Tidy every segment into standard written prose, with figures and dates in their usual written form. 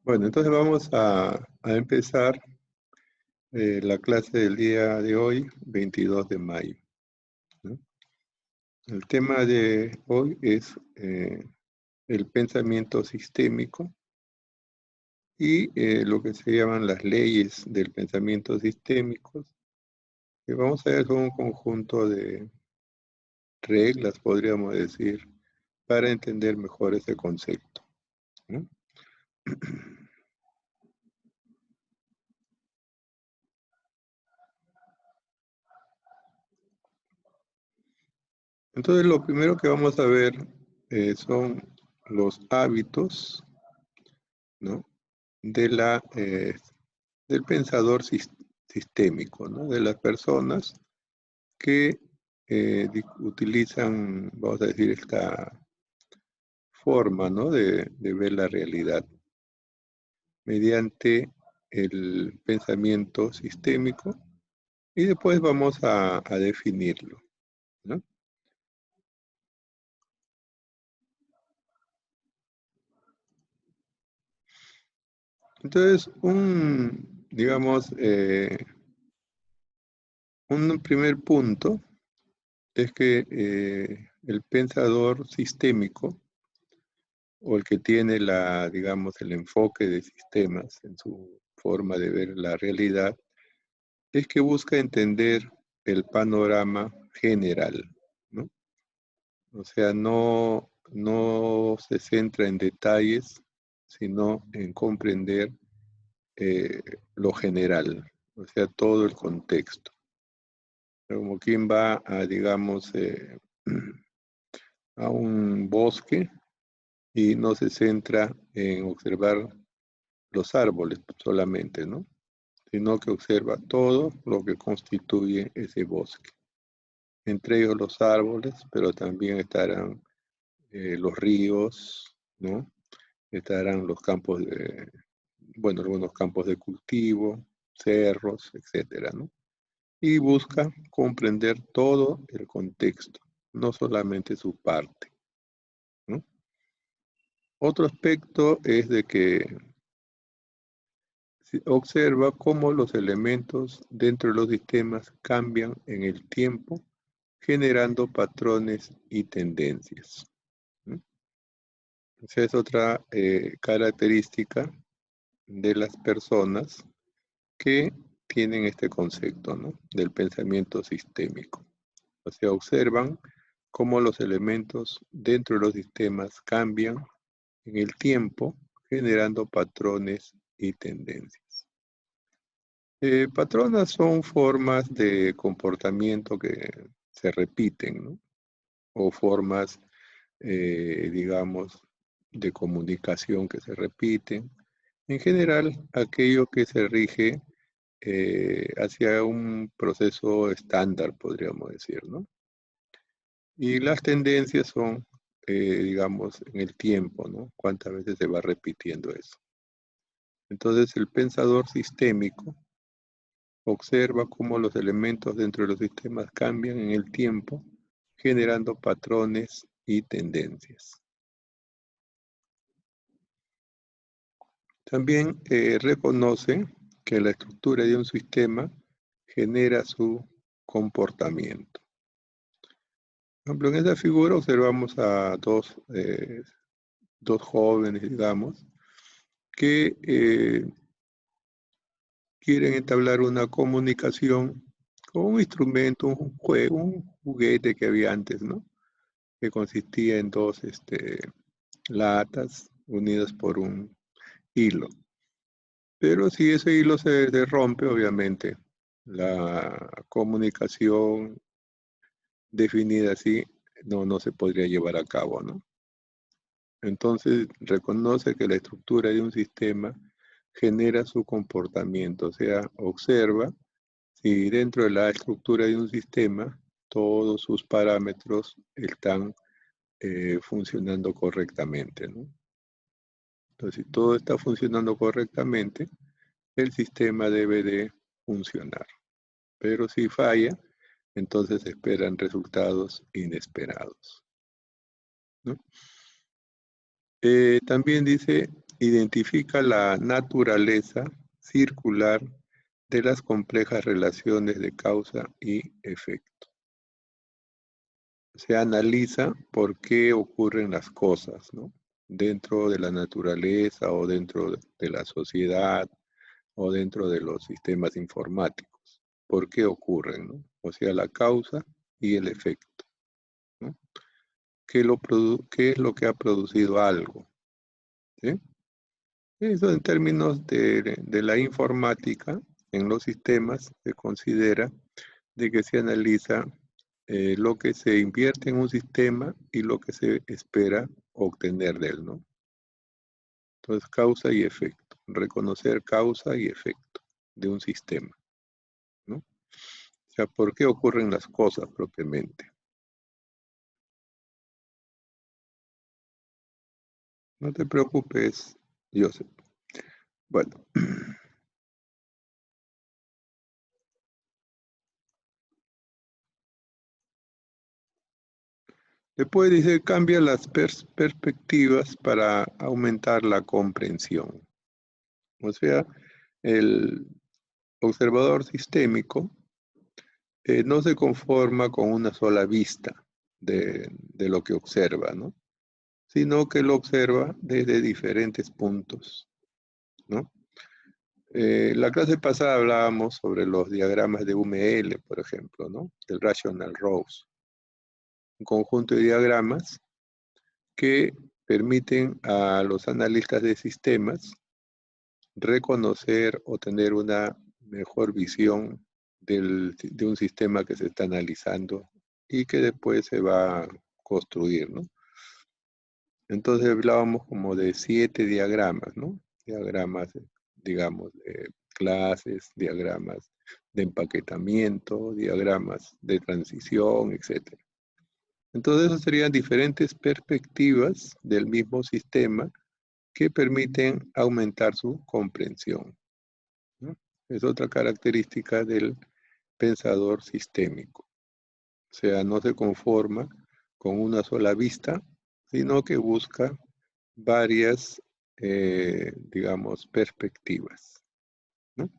Bueno, entonces vamos a empezar la clase del día de hoy, 22 de mayo, ¿no? El tema de hoy es el pensamiento sistémico y lo que se llaman las leyes del pensamiento sistémico. Que vamos a ver son un conjunto de reglas, podríamos decir, para entender mejor ese concepto, ¿no? Entonces, lo primero que vamos a ver son los hábitos, ¿no? de del pensador sistémico, ¿no? De las personas que utilizan, vamos a decir, esta forma, ¿no? de ver la realidad mediante el pensamiento sistémico y después vamos a definirlo, ¿no? Entonces, digamos, un primer punto es que el pensador sistémico o el que tiene digamos, el enfoque de sistemas en su forma de ver la realidad, es que busca entender el panorama general, ¿no? O sea, no se centra en detalles, sino en comprender eh, lo general, o sea, todo el contexto. Como quien va a, digamos, a un bosque y no se centra en observar los árboles solamente, ¿no? Sino que observa todo lo que constituye ese bosque. Entre ellos los árboles, pero también estarán los ríos, ¿no? Estarán los campos bueno, algunos campos de cultivo, cerros, etcétera, ¿no? Y busca comprender todo el contexto, no solamente su parte, ¿no? Otro aspecto es de que observa cómo los elementos dentro de los sistemas cambian en el tiempo, generando patrones y tendencias, ¿no? Esa es otra característica de las personas que tienen este concepto, ¿no? Del pensamiento sistémico. O sea, observan cómo los elementos dentro de los sistemas cambian en el tiempo, generando patrones y tendencias. Patronas son formas de comportamiento que se repiten, ¿no? O formas, digamos, de comunicación que se repiten. En general, aquello que se rige hacia un proceso estándar, podríamos decir, ¿no? Y las tendencias son, digamos, en el tiempo, ¿no? Cuántas veces se va repitiendo eso. Entonces, el pensador sistémico observa cómo los elementos dentro de los sistemas cambian en el tiempo, generando patrones y tendencias. También reconoce que la estructura de un sistema genera su comportamiento. Por ejemplo, en esta figura observamos a dos jóvenes, digamos, que quieren entablar una comunicación con un instrumento, un juego, un juguete que había antes, ¿no? Que consistía en dos latas unidas por un hilo. Pero si ese hilo se rompe, obviamente, la comunicación definida así no se podría llevar a cabo, ¿no? Entonces, reconoce que la estructura de un sistema genera su comportamiento, o sea, observa si dentro de la estructura de un sistema todos sus parámetros están funcionando correctamente, ¿no? Entonces, si todo está funcionando correctamente, el sistema debe de funcionar. Pero si falla, entonces esperan resultados inesperados, ¿no? También dice identifica la naturaleza circular de las complejas relaciones de causa y efecto. Se analiza por qué ocurren las cosas, ¿no? Dentro de la naturaleza o dentro de la sociedad o dentro de los sistemas informáticos. ¿Por qué ocurren, no? O sea, la causa y el efecto, ¿no? ¿Qué es lo que ha producido algo? ¿Sí? Eso en términos de la informática, en los sistemas se considera de que se analiza lo que se invierte en un sistema y lo que se espera obtener de él, ¿no? Entonces, causa y efecto. Reconocer causa y efecto de un sistema, ¿no? O sea, ¿por qué ocurren las cosas propiamente? No te preocupes, Joseph. Bueno, después dice, cambia las perspectivas para aumentar la comprensión. O sea, el observador sistémico no se conforma con una sola vista de lo que observa, ¿no? Sino que lo observa desde diferentes puntos, ¿no? La clase pasada hablábamos sobre los diagramas de UML, por ejemplo, ¿no? El Rational Rows, un conjunto de diagramas que permiten a los analistas de sistemas reconocer o tener una mejor visión de un sistema que se está analizando y que después se va a construir, ¿no? Entonces hablábamos como de 7 diagramas, ¿no? Diagramas, digamos, de clases, diagramas de empaquetamiento, diagramas de transición, etc. Entonces, esas serían diferentes perspectivas del mismo sistema que permiten aumentar su comprensión, ¿no? Es otra característica del pensador sistémico. O sea, no se conforma con una sola vista, sino que busca varias, digamos, perspectivas, ¿no?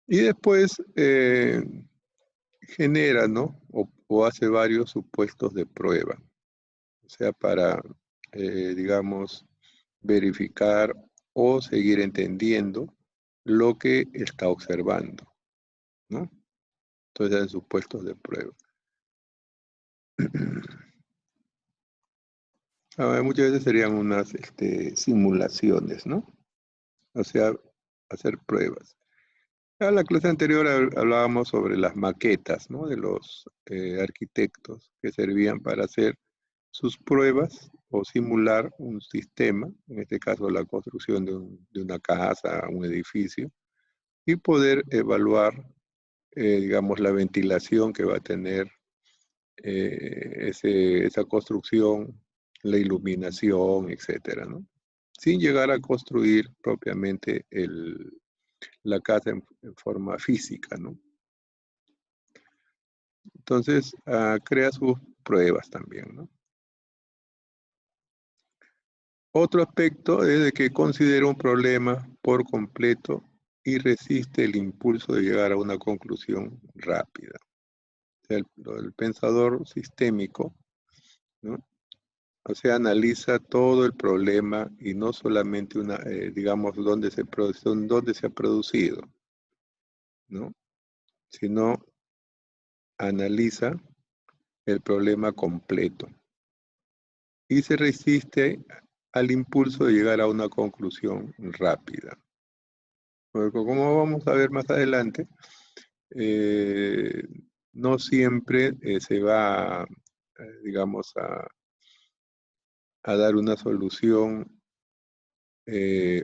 Y después genera, ¿no? O hace varios supuestos de prueba. O sea, para, digamos, verificar o seguir entendiendo lo que está observando, ¿no? Entonces, en supuestos de prueba. Muchas veces serían unas simulaciones, ¿no? O sea, hacer pruebas. En la clase anterior hablábamos sobre las maquetas, ¿no? De los arquitectos que servían para hacer sus pruebas o simular un sistema, en este caso la construcción de una casa, un edificio, y poder evaluar, digamos, la ventilación que va a tener esa construcción, la iluminación, etcétera, ¿no? Sin llegar a construir propiamente la casa en forma física, ¿no? Entonces, crea sus pruebas también, ¿no? Otro aspecto es de que considera un problema por completo y resiste el impulso de llegar a una conclusión rápida. O sea, el pensador sistémico, ¿no? O sea, analiza todo el problema y no solamente digamos, dónde se ha producido, ¿no? Sino analiza el problema completo y se resiste al impulso de llegar a una conclusión rápida. Porque como vamos a ver más adelante, eh, no siempre se va, digamos, a dar una solución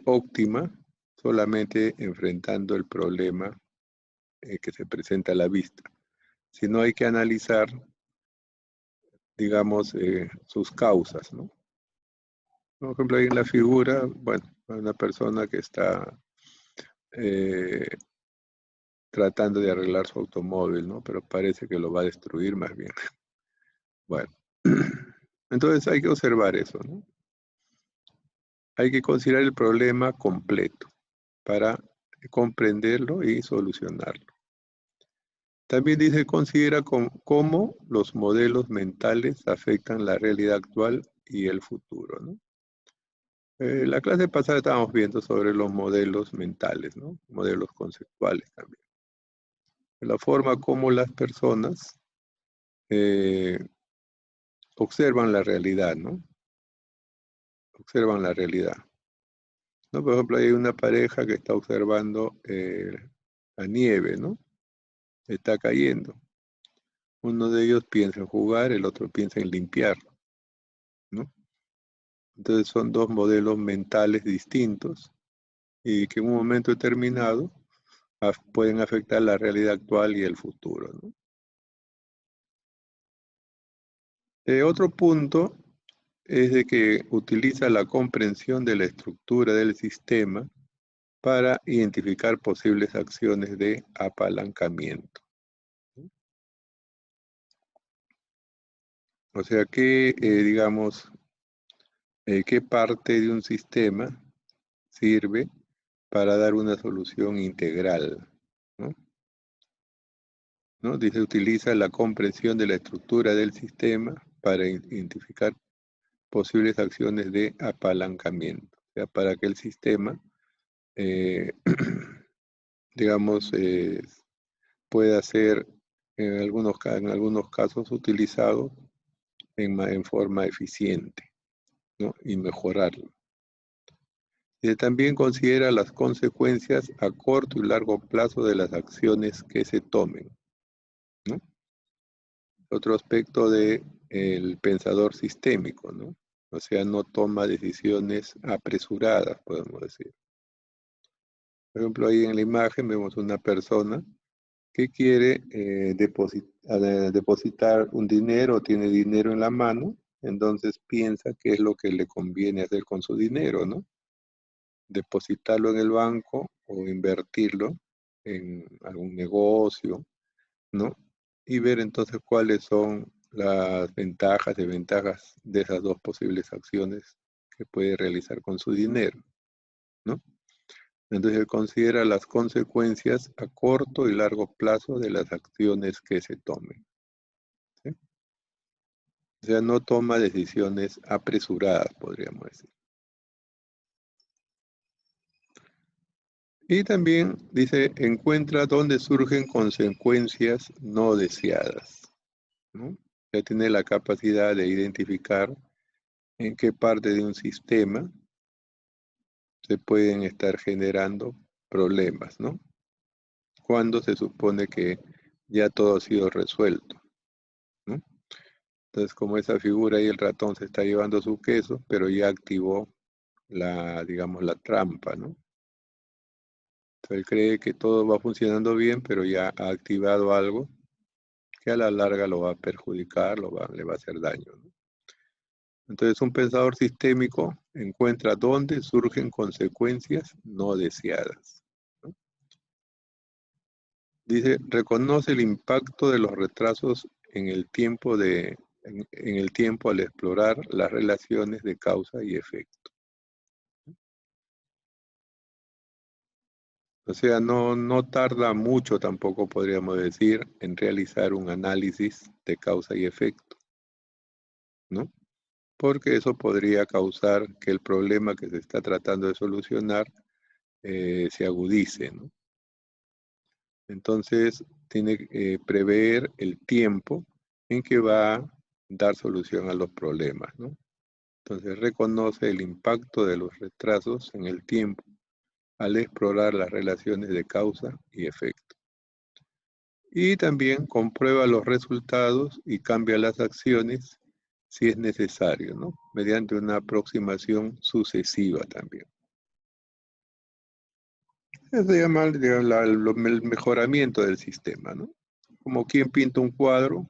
óptima solamente enfrentando el problema que se presenta a la vista, sino hay que analizar, digamos, sus causas, ¿no? Por ejemplo, ahí en la figura, bueno, una persona que está eh, tratando de arreglar su automóvil, ¿no? Pero parece que lo va a destruir más bien. Bueno, entonces hay que observar eso, ¿no? hay que considerar el problema completo para comprenderlo y solucionarlo. También dice, considera cómo los modelos mentales afectan la realidad actual y el futuro, ¿no? La clase pasada estábamos viendo sobre los modelos mentales, ¿no? Modelos conceptuales también. La forma como las personas observan la realidad, ¿no? Observan la realidad, ¿no? Por ejemplo, hay una pareja que está observando la nieve, ¿no? Está cayendo. Uno de ellos piensa en jugar, el otro piensa en limpiar, ¿no? Entonces son dos modelos mentales distintos y que en un momento determinado pueden afectar la realidad actual y el futuro, ¿no? Otro punto es de que utiliza la comprensión de la estructura del sistema para identificar posibles acciones de apalancamiento. O sea que, digamos, qué parte de un sistema sirve para dar una solución integral, ¿no? ¿No? Dice, utiliza la comprensión de la estructura del sistema para identificar posibles acciones de apalancamiento, o sea, para que el sistema, digamos, pueda ser en algunos casos utilizado en forma eficiente, ¿no? Y mejorarlo. También considera las consecuencias a corto y largo plazo de las acciones que se tomen, ¿no? Otro aspecto del pensador sistémico, ¿no? O sea, no toma decisiones apresuradas, podemos decir. Por ejemplo, ahí en la imagen vemos una persona que quiere depositar un dinero, tiene dinero en la mano, entonces piensa qué es lo que le conviene hacer con su dinero, ¿no? Depositarlo en el banco o invertirlo en algún negocio, ¿no? Y ver entonces cuáles son las ventajas y desventajas de esas dos posibles acciones que puede realizar con su dinero, ¿no? Entonces él considera las consecuencias a corto y largo plazo de las acciones que se tomen, ¿sí? O sea, no toma decisiones apresuradas, podríamos decir. Y también dice, encuentra dónde surgen consecuencias no deseadas, ¿no? Ya tiene la capacidad de identificar en qué parte de un sistema se pueden estar generando problemas, ¿no? Cuando se supone que ya todo ha sido resuelto, ¿no? Entonces, como esa figura y el ratón se está llevando su queso, pero ya activó digamos, la trampa, ¿no? Entonces, él cree que todo va funcionando bien, pero ya ha activado algo que a la larga lo va a perjudicar, le va a hacer daño, ¿no? Entonces, un pensador sistémico encuentra dónde surgen consecuencias no deseadas, ¿no? Dice, reconoce el impacto de los retrasos en el tiempo, en el tiempo al explorar las relaciones de causa y efecto. O sea, no tarda mucho tampoco, podríamos decir, en realizar un análisis de causa y efecto, ¿no? Porque eso podría causar que el problema que se está tratando de solucionar se agudice, ¿no? Entonces, tiene que prever el tiempo en que va a dar solución a los problemas, ¿no? Entonces, reconoce el impacto de los retrasos en el tiempo al explorar las relaciones de causa y efecto. Y también comprueba los resultados y cambia las acciones si es necesario, ¿no? Mediante una aproximación sucesiva también. Eso se llama, digamos, el mejoramiento del sistema, ¿no? Como quien pinta un cuadro,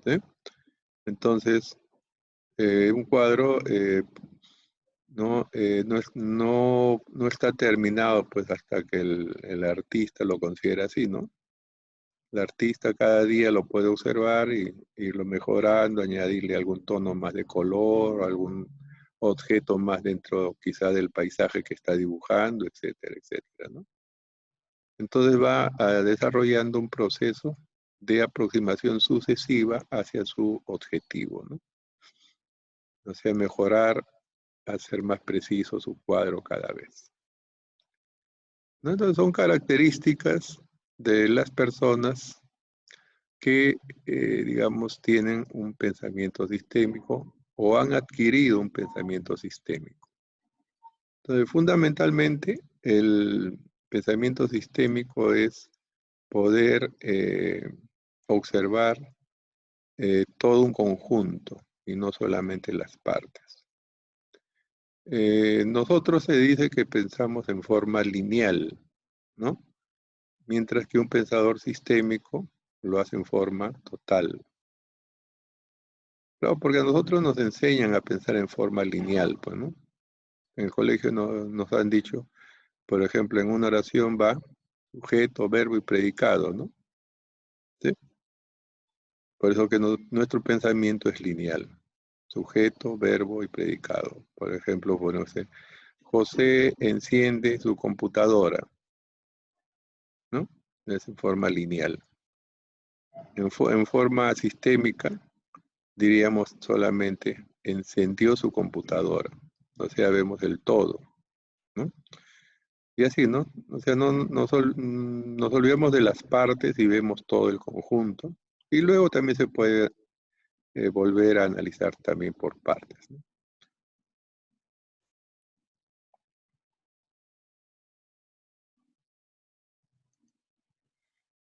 ¿sí? Entonces, un cuadro no está terminado pues hasta que el artista lo considera así, ¿no? El artista cada día lo puede observar y irlo mejorando, añadirle algún tono más de color, objeto más dentro quizá del paisaje que está dibujando, etcétera, etcétera, ¿no? Entonces va desarrollando un proceso de aproximación sucesiva hacia su objetivo, ¿no? O sea, mejorar, hacer más preciso su cuadro cada vez, ¿no? Entonces son características de las personas que, digamos, tienen un pensamiento sistémico o han adquirido un pensamiento sistémico. Entonces, fundamentalmente, el pensamiento sistémico es poder observar todo un conjunto y no solamente las partes. Nosotros se dice que pensamos en forma lineal, ¿no? Mientras que un pensador sistémico lo hace en forma total. Claro, porque a nosotros nos enseñan a pensar en forma lineal, pues, ¿no? En el colegio nos han dicho, por ejemplo, en una oración va sujeto, verbo y predicado, ¿no? ¿Sí? Por eso que nuestro pensamiento es lineal. Sujeto, verbo y predicado. Por ejemplo, bueno, José enciende su computadora, ¿no? Es en forma lineal. En forma sistémica, diríamos solamente encendió su computadora. O sea, vemos el todo, ¿no? Y así, ¿no? O sea, nos olvidamos de las partes y vemos todo el conjunto. Y luego también se puede volver a analizar también por partes, ¿no?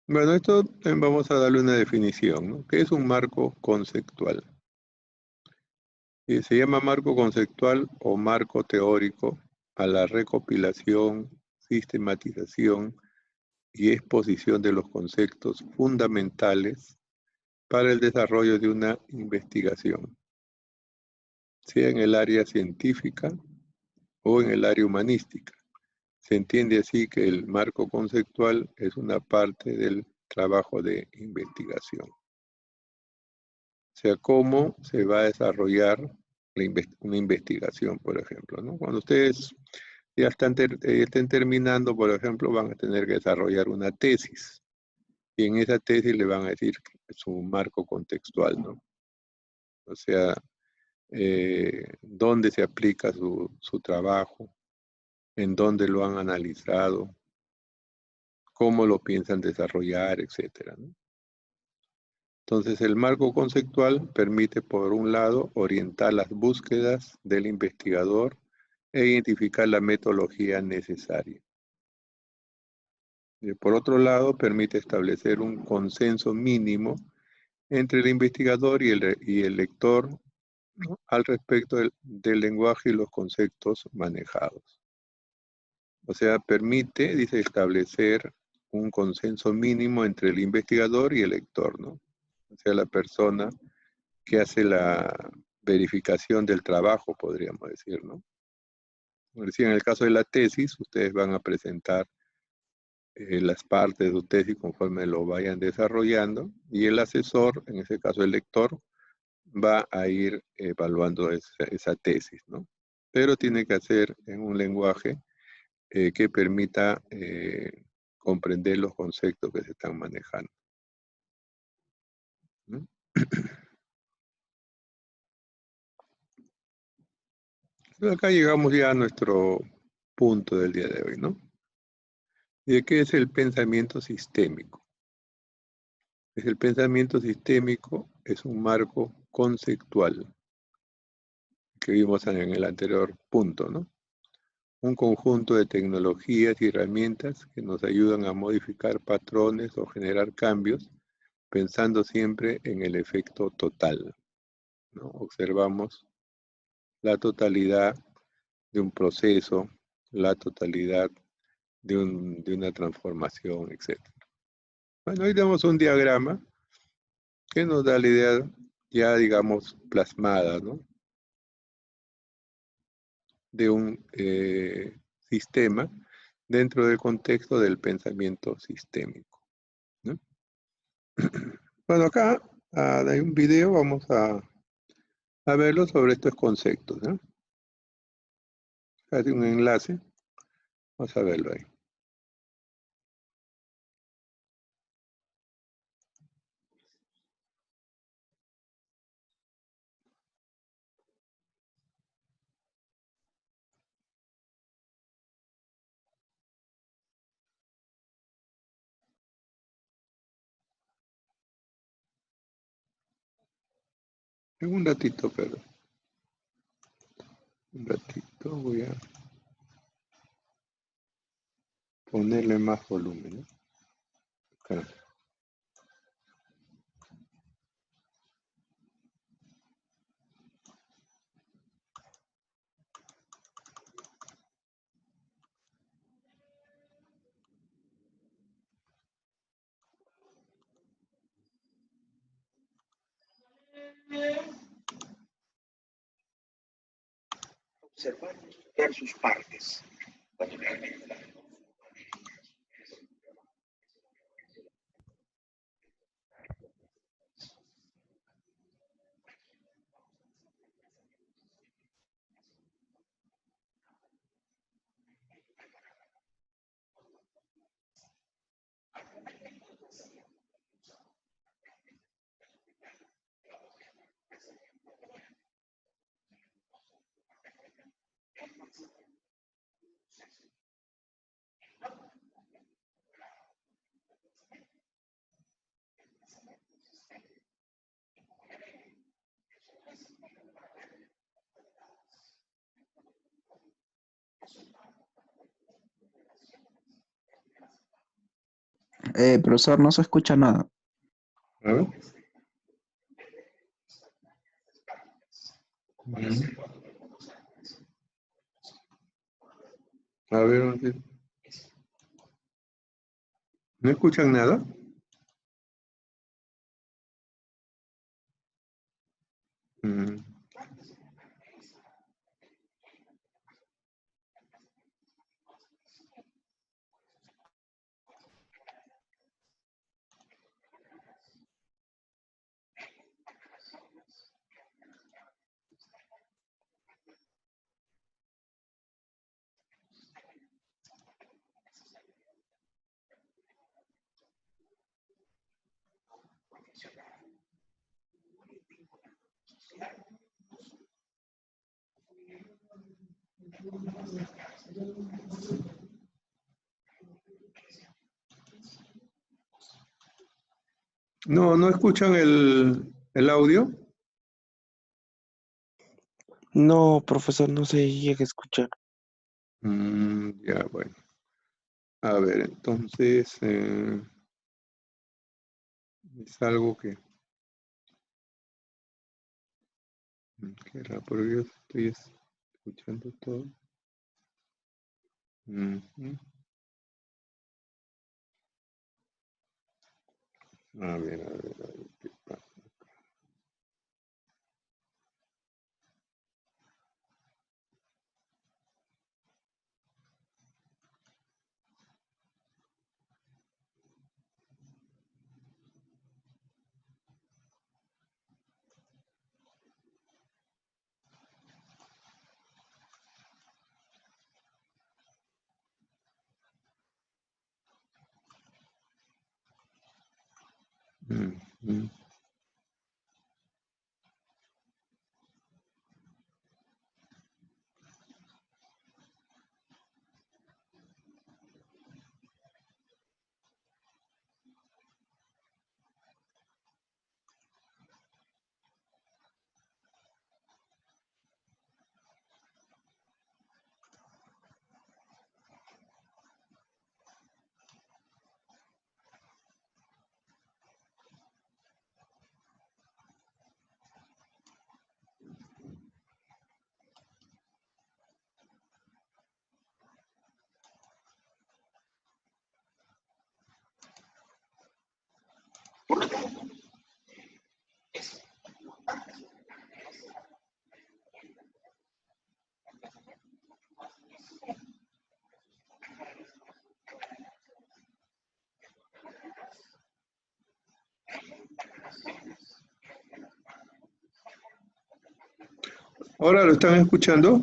Bueno, esto vamos a darle una definición, ¿no? ¿Qué es un marco conceptual? Se llama marco conceptual o marco teórico a la recopilación, sistematización y exposición de los conceptos fundamentales para el desarrollo de una investigación, sea en el área científica o en el área humanística. Se entiende así que el marco conceptual es una parte del trabajo de investigación. O sea, cómo se va a desarrollar una investigación, por ejemplo, ¿no? Cuando ustedes ya estén terminando, por ejemplo, van a tener que desarrollar una tesis. Y en esa tesis le van a decir su marco contextual, ¿no? O sea, dónde se aplica su trabajo, en dónde lo han analizado, cómo lo piensan desarrollar, etcétera, ¿no? Entonces, el marco conceptual permite, por un lado, orientar las búsquedas del investigador e identificar la metodología necesaria. Y por otro lado, permite establecer un consenso mínimo entre el investigador y el lector, ¿no? Al respecto del lenguaje y los conceptos manejados. O sea, permite, dice, establecer un consenso mínimo entre el investigador y el lector, ¿no? O sea, la persona que hace la verificación del trabajo, podríamos decir, ¿no? Como decía, en el caso de la tesis, ustedes van a presentar las partes de su tesis conforme lo vayan desarrollando y el asesor, en ese caso el lector, va a ir evaluando esa tesis, ¿no? Pero tiene que hacer en un lenguaje que permita comprender los conceptos que se están manejando, ¿no? Entonces acá llegamos ya a nuestro punto del día de hoy, ¿no? ¿Y de qué es el pensamiento sistémico? El pensamiento sistémico es un marco conceptual que vimos en el anterior punto, ¿no? Un conjunto de tecnologías y herramientas que nos ayudan a modificar patrones o generar cambios, pensando siempre en el efecto total, ¿no? Observamos la totalidad de un proceso, la totalidad de una transformación, etc. Bueno, hoy tenemos un diagrama que nos da la idea ya, digamos, plasmada, ¿no? De un sistema dentro del contexto del pensamiento sistémico, ¿no? Bueno, acá hay un video, vamos a verlo sobre estos conceptos, ¿no? Hace un enlace. Vamos a verlo ahí. En un ratito, pero un ratito voy a ponerle más volumen, ¿no? Acá. Observar y estudiar sus partes. Cuando realmente la Profesor, no se escucha nada. A ver. Mm. A ver, ¿no escuchan nada? Mm. No, ¿no escuchan el audio? No, profesor, no se llega a escuchar. Ya, bueno. A ver, entonces es algo que raro, porque yo estoy escuchando todo. Ujú. A ver, ¿qué pasa? Ujú. ¿Ahora lo están escuchando?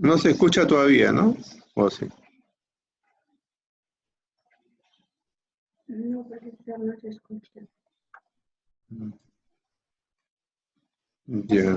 No se escucha todavía, ¿no? ¿O sí? No, profesor, no se escucha. Ya.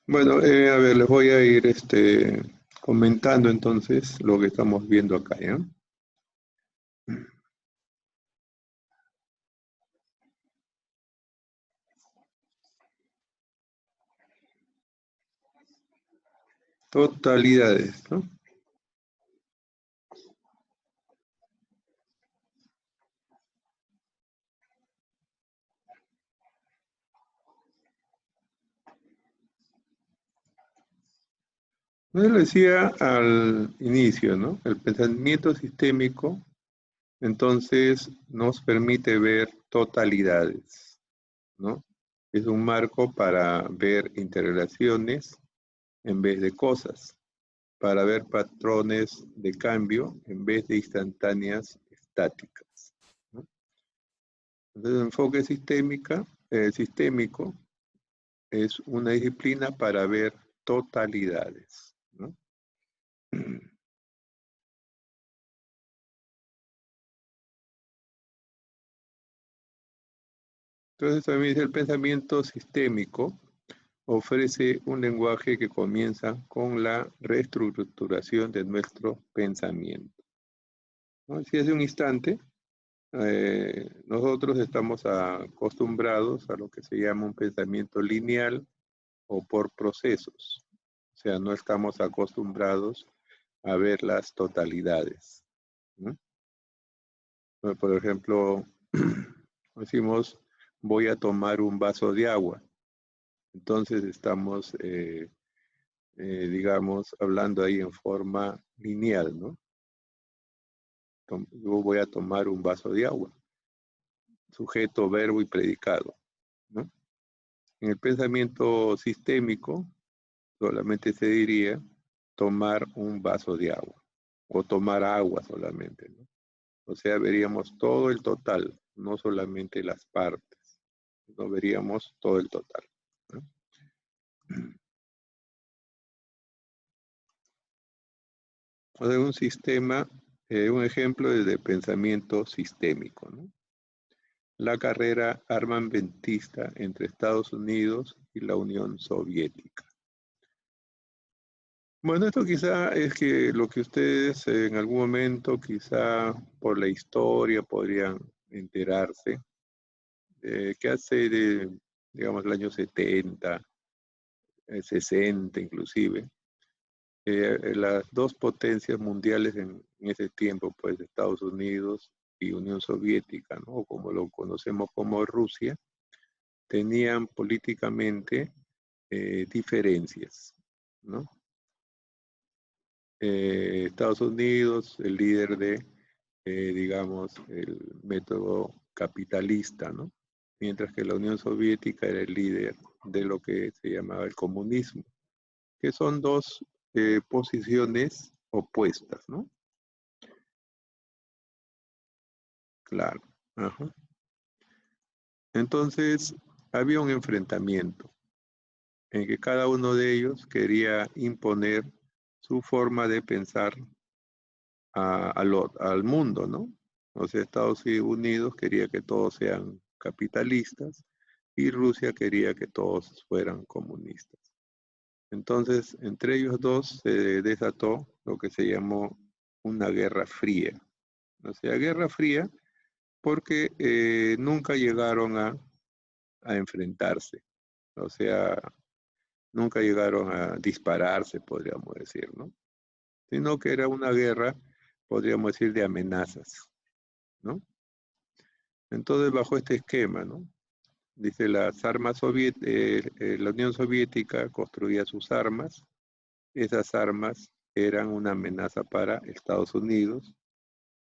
Bueno, a ver, les voy a ir comentando entonces lo que estamos viendo acá, ¿ya? Totalidades, ¿no? Yo le decía al inicio, ¿no? El pensamiento sistémico, entonces, nos permite ver totalidades, ¿no? Es un marco para ver interrelaciones en vez de cosas, para ver patrones de cambio en vez de instantáneas estáticas, ¿no? Entonces, el enfoque sistémico es una disciplina para ver totalidades, ¿no? Entonces, también dice el pensamiento sistémico ofrece un lenguaje que comienza con la reestructuración de nuestro pensamiento, ¿no? Si hace un instante, nosotros estamos acostumbrados a lo que se llama un pensamiento lineal o por procesos. O sea, no estamos acostumbrados a ver las totalidades, ¿no? Por ejemplo, decimos, voy a tomar un vaso de agua. Entonces estamos, digamos, hablando ahí en forma lineal, ¿no? Yo voy a tomar un vaso de agua. Sujeto, verbo y predicado, ¿no? En el pensamiento sistémico solamente se diría tomar un vaso de agua o tomar agua solamente, ¿no? O sea, veríamos todo el total, no solamente las partes, no veríamos todo el total, ¿no? O sea, un sistema, un ejemplo es de pensamiento sistémico, ¿no? La carrera armamentista entre Estados Unidos y la Unión Soviética. Bueno, esto quizá es que lo que ustedes en algún momento, quizá por la historia, podrían enterarse, que hace digamos, el año 70, 60 inclusive, las dos potencias mundiales en ese tiempo, pues Estados Unidos y Unión Soviética, ¿no? O como lo conocemos como Rusia, tenían políticamente diferencias, ¿no? Estados Unidos, el líder de, digamos, el método capitalista, ¿no? Mientras que la Unión Soviética era el líder de lo que se llamaba el comunismo, que son dos posiciones opuestas, ¿no? Claro. Ajá. Entonces, había un enfrentamiento en que cada uno de ellos quería imponer su forma de pensar al mundo, ¿no? O sea, Estados Unidos quería que todos sean capitalistas y Rusia quería que todos fueran comunistas. Entonces, entre ellos dos se desató lo que se llamó una guerra fría. O sea, guerra fría porque nunca llegaron a enfrentarse. O sea, nunca llegaron a dispararse, podríamos decir, ¿no? Sino que era una guerra, podríamos decir, de amenazas, ¿no? Entonces, bajo este esquema, ¿no? Dice, la Unión Soviética construía sus armas, esas armas eran una amenaza para Estados Unidos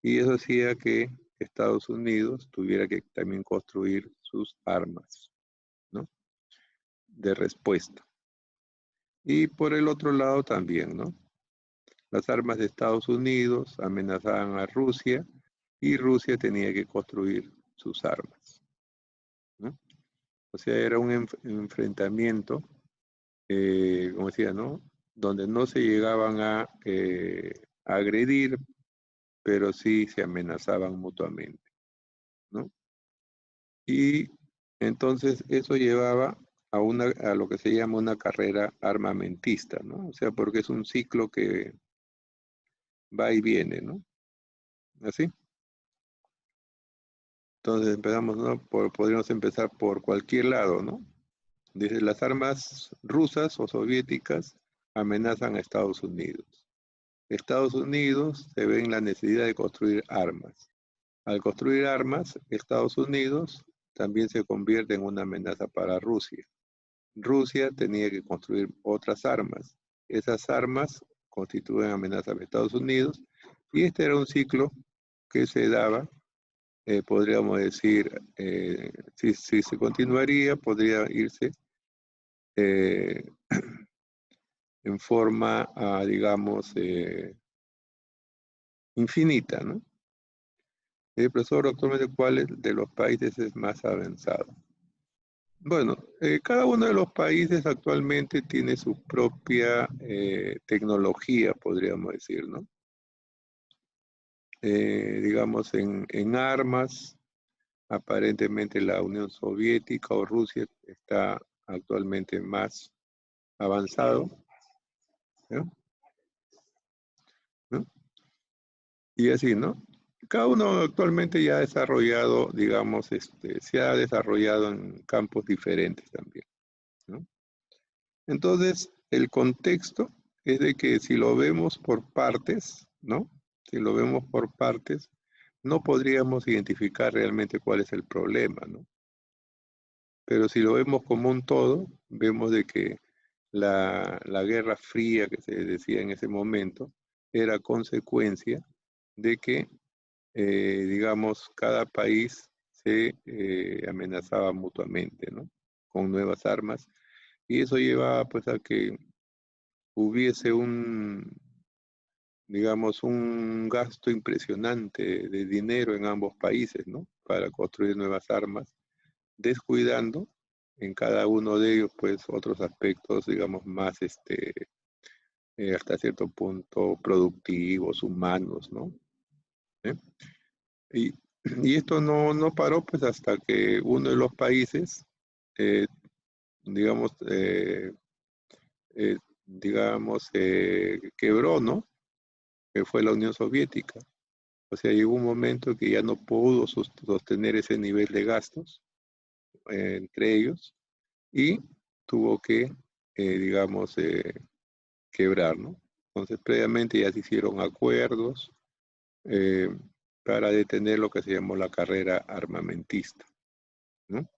y eso hacía que Estados Unidos tuviera que también construir sus armas, ¿no? De respuesta. Y por el otro lado también, ¿no? Las armas de Estados Unidos amenazaban a Rusia y Rusia tenía que construir sus armas, ¿no? O sea, era un enfrentamiento, como decía, ¿no? Donde no se llegaban a agredir, pero sí se amenazaban mutuamente, ¿no? Y entonces eso llevaba a lo que se llama una carrera armamentista, ¿no? O sea, porque es un ciclo que va y viene, ¿no? Así. Entonces empezamos, ¿no? Podríamos empezar por cualquier lado, ¿no? Desde las armas rusas o soviéticas amenazan a Estados Unidos. Estados Unidos se ve en la necesidad de construir armas. Al construir armas, Estados Unidos también se convierte en una amenaza para Rusia. Rusia tenía que construir otras armas. Esas armas constituyen amenaza para Estados Unidos y este era un ciclo que se daba, podríamos decir, si se continuaría, podría irse eh, en forma, digamos, infinita, ¿no? Profesor, actualmente, ¿cuál de los países es más avanzado? Bueno, cada uno de los países actualmente tiene su propia tecnología, podríamos decir, ¿no? Digamos, en armas, aparentemente la Unión Soviética o Rusia está actualmente más avanzado, ¿no? ¿No? Y así, ¿no? Cada uno actualmente ya ha desarrollado, digamos, se ha desarrollado en campos diferentes también, ¿no? Entonces, el contexto es de que si lo vemos por partes, ¿no? Si lo vemos por partes, no podríamos identificar realmente cuál es el problema, ¿no? Pero si lo vemos como un todo, vemos de que la Guerra Fría que se decía en ese momento era consecuencia de que, digamos, cada país se amenazaba mutuamente, ¿no? Con nuevas armas. Y eso llevaba pues a que hubiese digamos, un gasto impresionante de dinero en ambos países, ¿no? Para construir nuevas armas, descuidando en cada uno de ellos, pues, otros aspectos, digamos, más, hasta cierto punto productivos, humanos, ¿no? ¿Eh? Y, y esto no paró, pues, hasta que uno de los países, eh, digamos, quebró, ¿no? Que fue la Unión Soviética. O sea, llegó un momento que ya no pudo sostener ese nivel de gastos entre ellos y tuvo que, digamos, quebrar, ¿no? Entonces, previamente ya se hicieron acuerdos eh, para detener lo que se llamó la carrera armamentista, ¿no?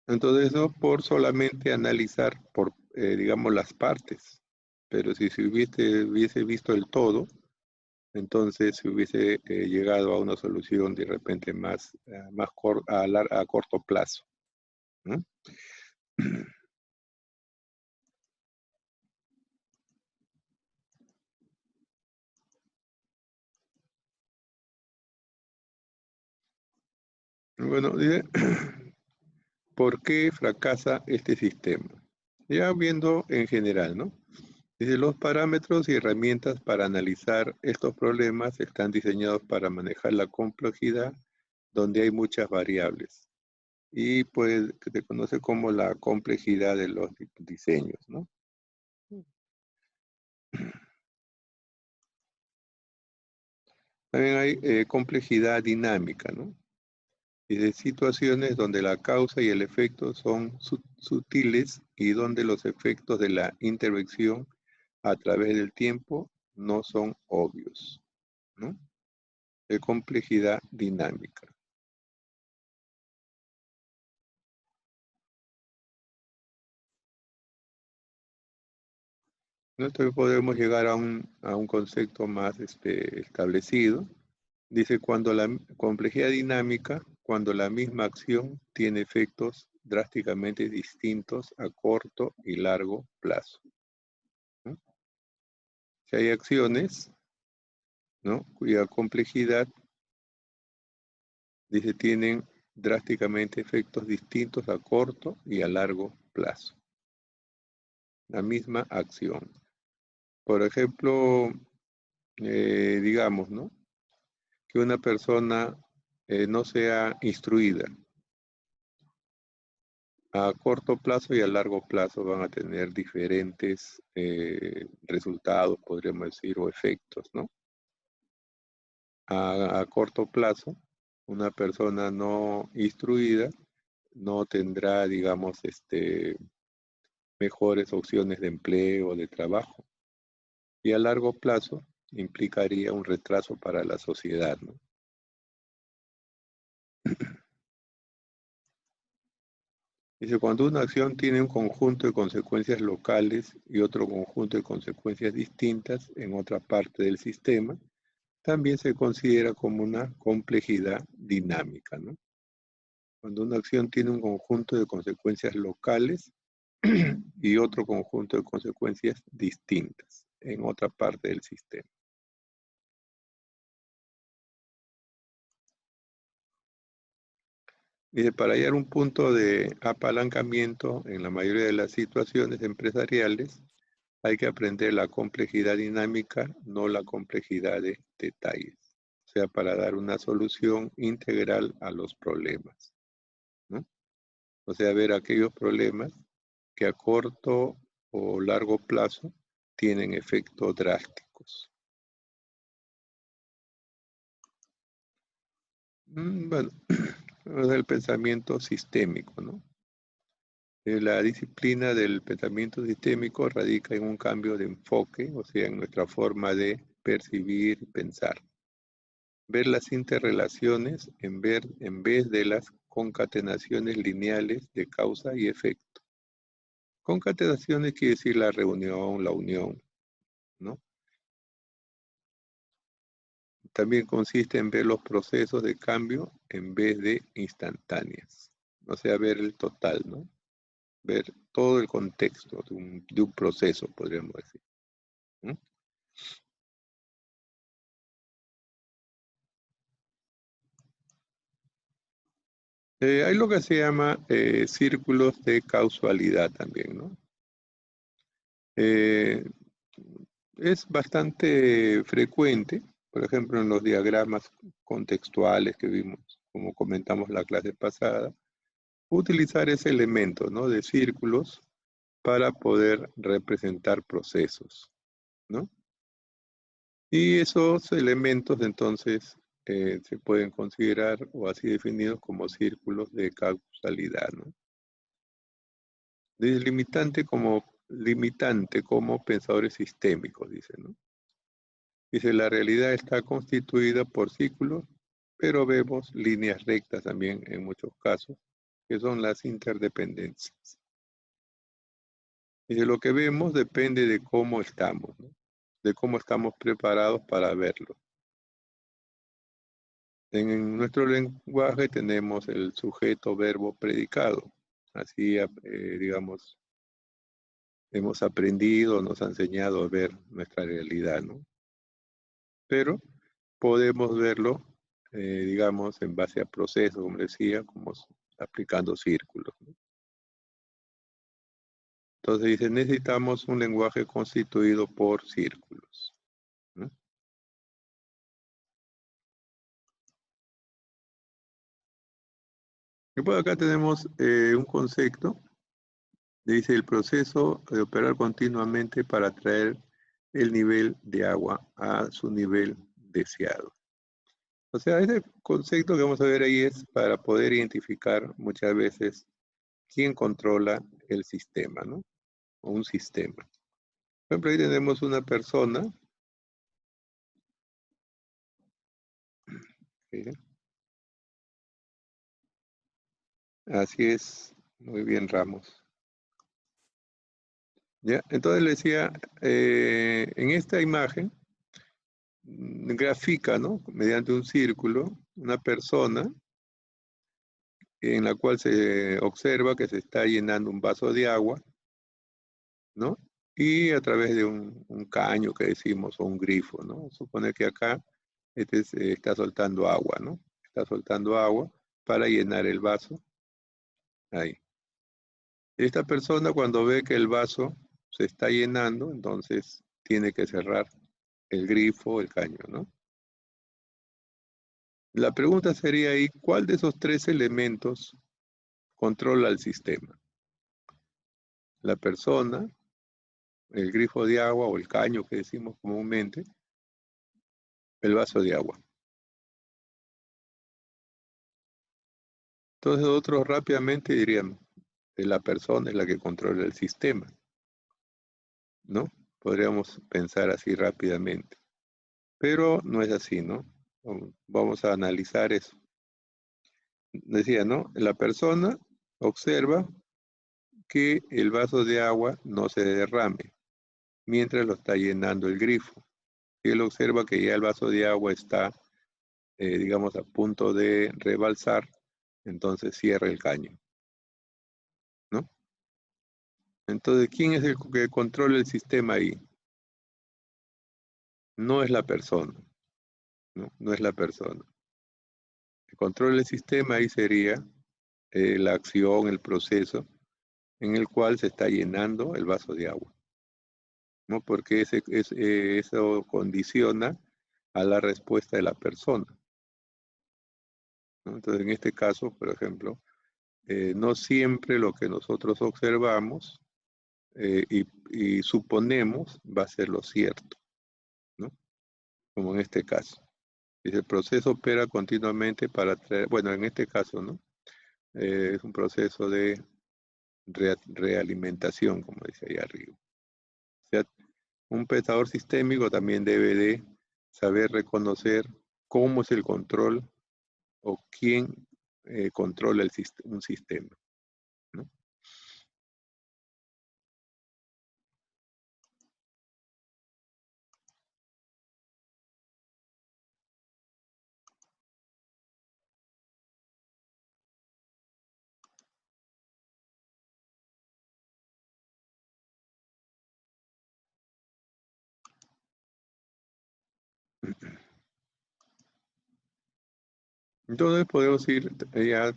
Entonces, eso por solamente analizar por, digamos, las partes. Pero si se hubiese visto el todo, entonces se hubiese llegado a una solución de repente a corto plazo, ¿no? Bueno, dice, ¿por qué fracasa este sistema? Ya viendo en general, ¿no? Dice, los parámetros y herramientas para analizar estos problemas están diseñados para manejar la complejidad donde hay muchas variables. Y pues que se conoce como la complejidad de los diseños, ¿no? También hay complejidad dinámica, ¿no? Y de situaciones donde la causa y el efecto son sutiles y donde los efectos de la intervención a través del tiempo no son obvios, ¿no? De complejidad dinámica. Entonces podemos llegar a un concepto más establecido. Dice, cuando la complejidad dinámica, cuando la misma acción tiene efectos drásticamente distintos a corto y largo plazo, ¿no? Si hay acciones, ¿no?, cuya complejidad, dice, tienen drásticamente efectos distintos a corto y a largo plazo. La misma acción. Por ejemplo, digamos, ¿no?, que una persona no sea instruida. A corto plazo y a largo plazo van a tener diferentes resultados, podríamos decir, o efectos, ¿no? A corto plazo, una persona no instruida no tendrá, digamos, mejores opciones de empleo o de trabajo. Y a largo plazo implicaría un retraso para la sociedad, ¿no? Dice, cuando una acción tiene un conjunto de consecuencias locales y otro conjunto de consecuencias distintas en otra parte del sistema, también se considera como una complejidad dinámica, ¿no? Cuando una acción tiene un conjunto de consecuencias locales y otro conjunto de consecuencias distintas en otra parte del sistema. Dice, para hallar un punto de apalancamiento en la mayoría de las situaciones empresariales, hay que aprender la complejidad dinámica, no la complejidad de detalles. O sea, para dar una solución integral a los problemas, ¿no? O sea, ver aquellos problemas que a corto o largo plazo tienen efectos drásticos. Bueno, es el pensamiento sistémico, ¿no? La disciplina del pensamiento sistémico radica en un cambio de enfoque, o sea, en nuestra forma de percibir y pensar. Ver las interrelaciones en vez de las concatenaciones lineales de causa y efecto. Concatenaciones quiere decir la reunión, la unión, ¿no? También consiste en ver los procesos de cambio en vez de instantáneas. O sea, ver el total, ¿no? Ver todo el contexto de un proceso, podríamos decir, ¿no? Hay lo que se llama círculos de causalidad también, ¿no? Eh, es bastante frecuente, por ejemplo, en los diagramas contextuales que vimos, como comentamos la clase pasada, utilizar ese elemento, ¿no?, de círculos para poder representar procesos, ¿no? Y esos elementos entonces se pueden considerar o así definidos como círculos de causalidad, ¿no? Limitante como pensadores sistémicos, dice, ¿no? Dice, la realidad está constituida por círculos, pero vemos líneas rectas también en muchos casos, que son las interdependencias. Dice, lo que vemos depende de cómo estamos, ¿no?, de cómo estamos preparados para verlo. En nuestro lenguaje tenemos el sujeto, verbo, predicado. Así, digamos, hemos aprendido, nos ha enseñado a ver nuestra realidad, ¿no? Pero podemos verlo digamos, en base a procesos, como decía, como aplicando círculos, ¿no? Entonces dice, necesitamos un lenguaje constituido por círculos, ¿no? Y pues acá tenemos un concepto, dice el proceso de operar continuamente para traer el nivel de agua a su nivel deseado. O sea, ese concepto que vamos a ver ahí es para poder identificar muchas veces quién controla el sistema, ¿no? O un sistema. Por ejemplo, ahí tenemos una persona. ¿Sí? Así es, muy bien, Ramos. ¿Ya? Entonces le decía, en esta imagen, grafica, ¿no? Mediante un círculo, una persona en la cual se observa que se está llenando un vaso de agua, ¿no? Y a través de un caño que decimos, o un grifo, ¿no? Supone que acá está soltando agua, ¿no? Está soltando agua para llenar el vaso. Ahí. Esta persona cuando ve que el vaso se está llenando, entonces tiene que cerrar el grifo, el caño, ¿no? La pregunta sería ahí, ¿cuál de esos tres elementos controla el sistema? La persona, el grifo de agua o el caño que decimos comúnmente, el vaso de agua. Entonces nosotros rápidamente diríamos, la persona es la que controla el sistema, ¿no? Podríamos pensar así rápidamente. Pero no es así, ¿no? Vamos a analizar eso. Decía, ¿no? La persona observa que el vaso de agua no se derrame mientras lo está llenando el grifo. Y él observa que ya el vaso de agua está, digamos, a punto de rebalsar, entonces cierra el caño, ¿no? Entonces, ¿quién es el que controla el sistema ahí? No es la persona, ¿no? No es la persona. El que controla el sistema ahí sería la acción, el proceso en el cual se está llenando el vaso de agua, ¿no? Porque eso condiciona a la respuesta de la persona, ¿no? Entonces, en este caso, por ejemplo, no siempre lo que nosotros observamos y suponemos va a ser lo cierto, ¿no? Como en este caso. Dice, el proceso opera continuamente para traer, bueno, en este caso, ¿no? Es un proceso de realimentación, como dice ahí arriba. O sea, un pensador sistémico también debe de saber reconocer cómo es el control o quién controla un sistema, ¿no? Entonces podemos ir ya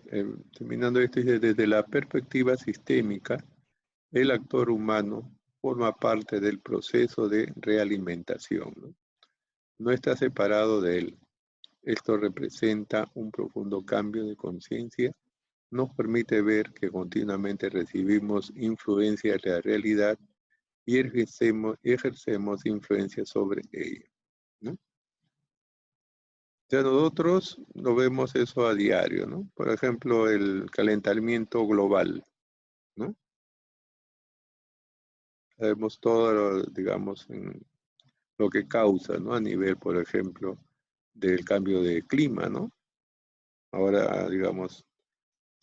terminando esto, dice, desde la perspectiva sistémica, el actor humano forma parte del proceso de realimentación, ¿no? No está separado de él. Esto representa un profundo cambio de conciencia, nos permite ver que continuamente recibimos influencia de la realidad y ejercemos influencia sobre ella, ¿no? Ya nosotros lo vemos eso a diario, ¿no? Por ejemplo, el calentamiento global, ¿no? Sabemos todo, digamos, en lo que causa, ¿no? A nivel, por ejemplo, del cambio de clima, ¿no? Ahora, digamos,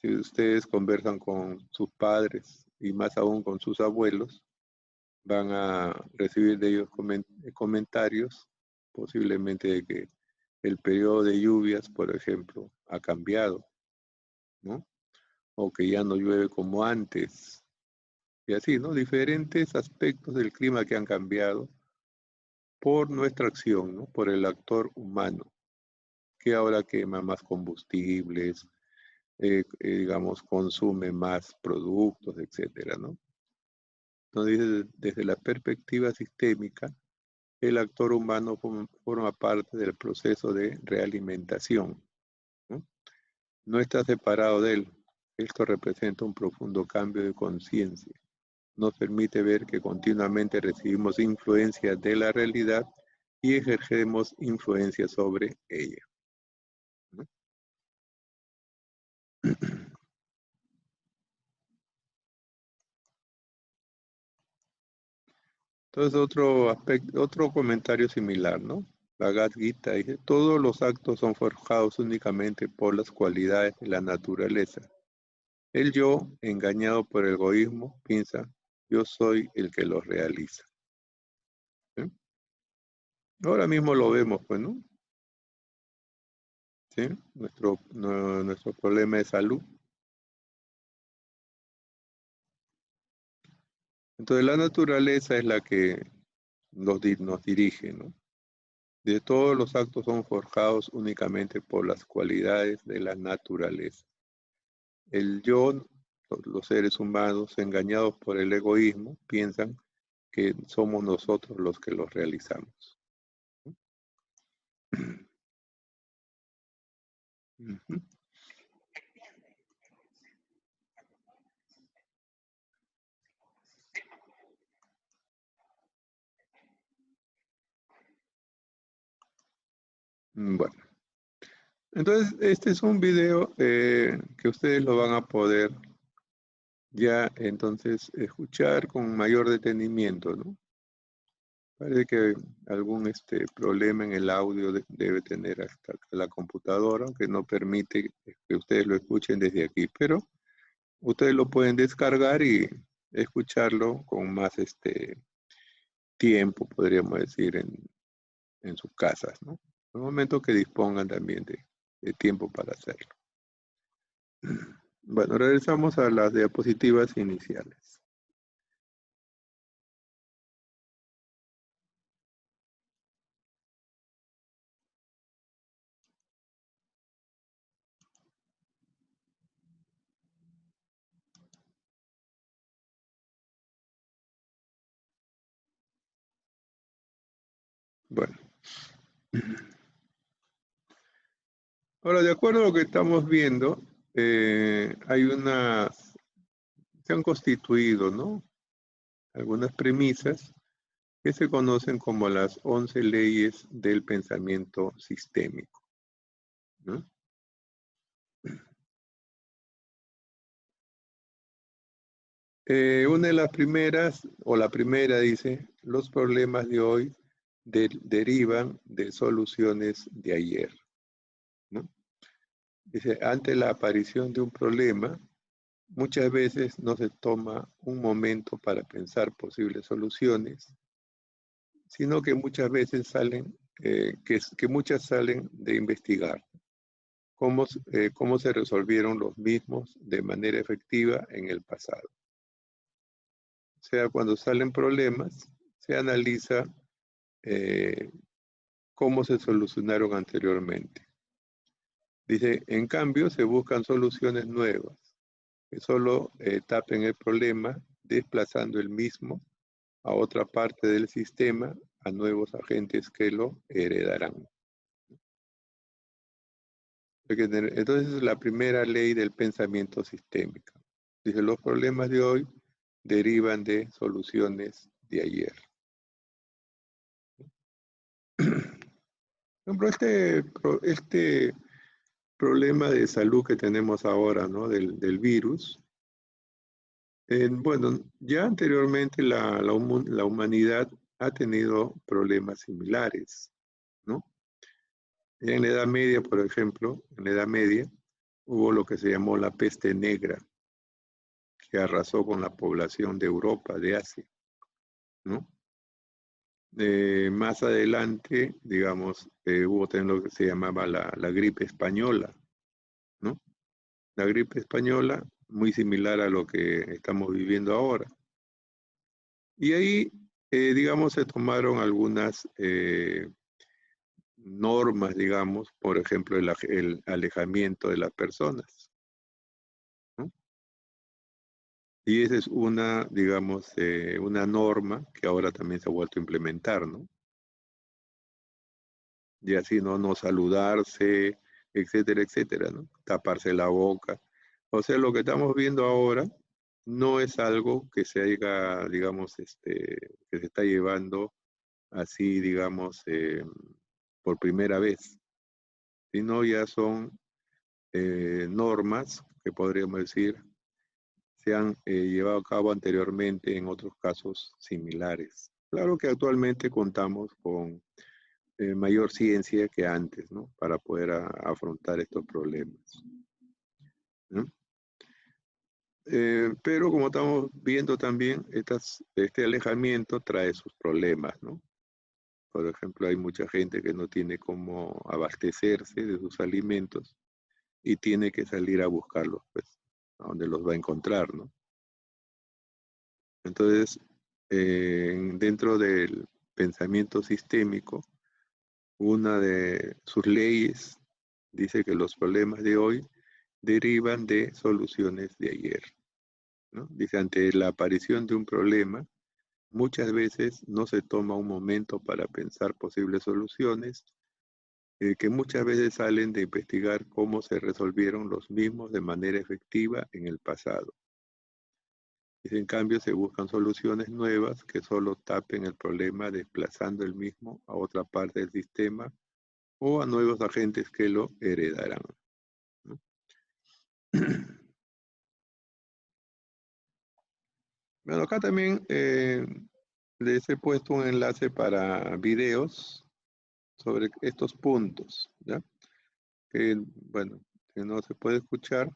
si ustedes conversan con sus padres y más aún con sus abuelos, van a recibir de ellos comentarios, posiblemente de que el periodo de lluvias, por ejemplo, ha cambiado, ¿no? O que ya no llueve como antes. Y así, ¿no? Diferentes aspectos del clima que han cambiado por nuestra acción, ¿no? Por el actor humano que ahora quema más combustibles, digamos, consume más productos, etcétera, ¿no? Entonces, desde la perspectiva sistémica, el actor humano forma parte del proceso de realimentación, ¿no? No está separado de él. Esto representa un profundo cambio de conciencia. Nos permite ver que continuamente recibimos influencias de la realidad y ejercemos influencia sobre ella, ¿no? Entonces, otro aspecto, otro comentario similar, ¿no? Bhagavad Gita dice, todos los actos son forjados únicamente por las cualidades de la naturaleza. El yo, engañado por el egoísmo, piensa, yo soy el que los realiza. ¿Sí? Ahora mismo lo vemos, pues, ¿no? ¿Sí? Nuestro problema de salud. Entonces, la naturaleza es la que nos dirige, ¿no? De todos los actos son forjados únicamente por las cualidades de la naturaleza. El yo, los seres humanos, engañados por el egoísmo, piensan que somos nosotros los que los realizamos. Ujú. Bueno, entonces este es un video que ustedes lo van a poder ya entonces escuchar con mayor detenimiento, ¿no? Parece que algún problema en el audio debe tener hasta la computadora, que no permite que ustedes lo escuchen desde aquí, pero ustedes lo pueden descargar y escucharlo con más tiempo, podríamos decir, en sus casas, ¿no? En el momento que dispongan también de tiempo para hacerlo. Bueno, regresamos a las diapositivas iniciales. Bueno. Ahora, de acuerdo a lo que estamos viendo, se han constituido, ¿no? Algunas premisas que se conocen como las 11 leyes del pensamiento sistémico, ¿no? Una de las primeras, o la primera dice, los problemas de hoy derivan de soluciones de ayer, ¿no? Dice, ante la aparición de un problema, muchas veces no se toma un momento para pensar posibles soluciones, sino que muchas veces que muchas salen de investigar cómo se resolvieron los mismos de manera efectiva en el pasado. O sea, cuando salen problemas, se analiza cómo se solucionaron anteriormente. Dice, en cambio, se buscan soluciones nuevas que solo tapen el problema, desplazando el mismo a otra parte del sistema, a nuevos agentes que lo heredarán. Entonces, es la primera ley del pensamiento sistémico. Dice, los problemas de hoy derivan de soluciones de ayer. Por ejemplo, este problema de salud que tenemos ahora, ¿no? Del virus. Bueno, ya anteriormente la humanidad ha tenido problemas similares, ¿no? En la Edad Media, por ejemplo, en la Edad Media hubo lo que se llamó la peste negra, que arrasó con la población de Europa, de Asia, ¿no? Más adelante, digamos, hubo también lo que se llamaba la gripe española, ¿no? La gripe española, muy similar a lo que estamos viviendo ahora. Y ahí, digamos, se tomaron algunas normas, digamos, por ejemplo, el alejamiento de las personas, ¿no? Y esa es una, digamos, una norma que ahora también se ha vuelto a implementar, ¿no? Y así no saludarse, etcétera, etcétera, ¿no? Taparse la boca. O sea, lo que estamos viendo ahora no es algo que se haya, digamos, que se está llevando así, digamos, por primera vez, sino ya son normas que podríamos decir se han llevado a cabo anteriormente en otros casos similares. Claro que actualmente contamos con mayor ciencia que antes, ¿no? Para poder afrontar estos problemas, ¿no? Pero como estamos viendo también, este alejamiento trae sus problemas, ¿no? Por ejemplo, hay mucha gente que no tiene cómo abastecerse de sus alimentos y tiene que salir a buscarlos, pues, a donde los va a encontrar, ¿no? Entonces, dentro del pensamiento sistémico, una de sus leyes dice que los problemas de hoy derivan de soluciones de ayer, ¿no? Dice, ante la aparición de un problema, muchas veces no se toma un momento para pensar posibles soluciones, que muchas veces salen de investigar cómo se resolvieron los mismos de manera efectiva en el pasado. Y en cambio se buscan soluciones nuevas que solo tapen el problema desplazando el mismo a otra parte del sistema o a nuevos agentes que lo heredarán, ¿no? Bueno, acá también les he puesto un enlace para videos sobre estos puntos, ¿ya? Que, bueno, si no se puede escuchar,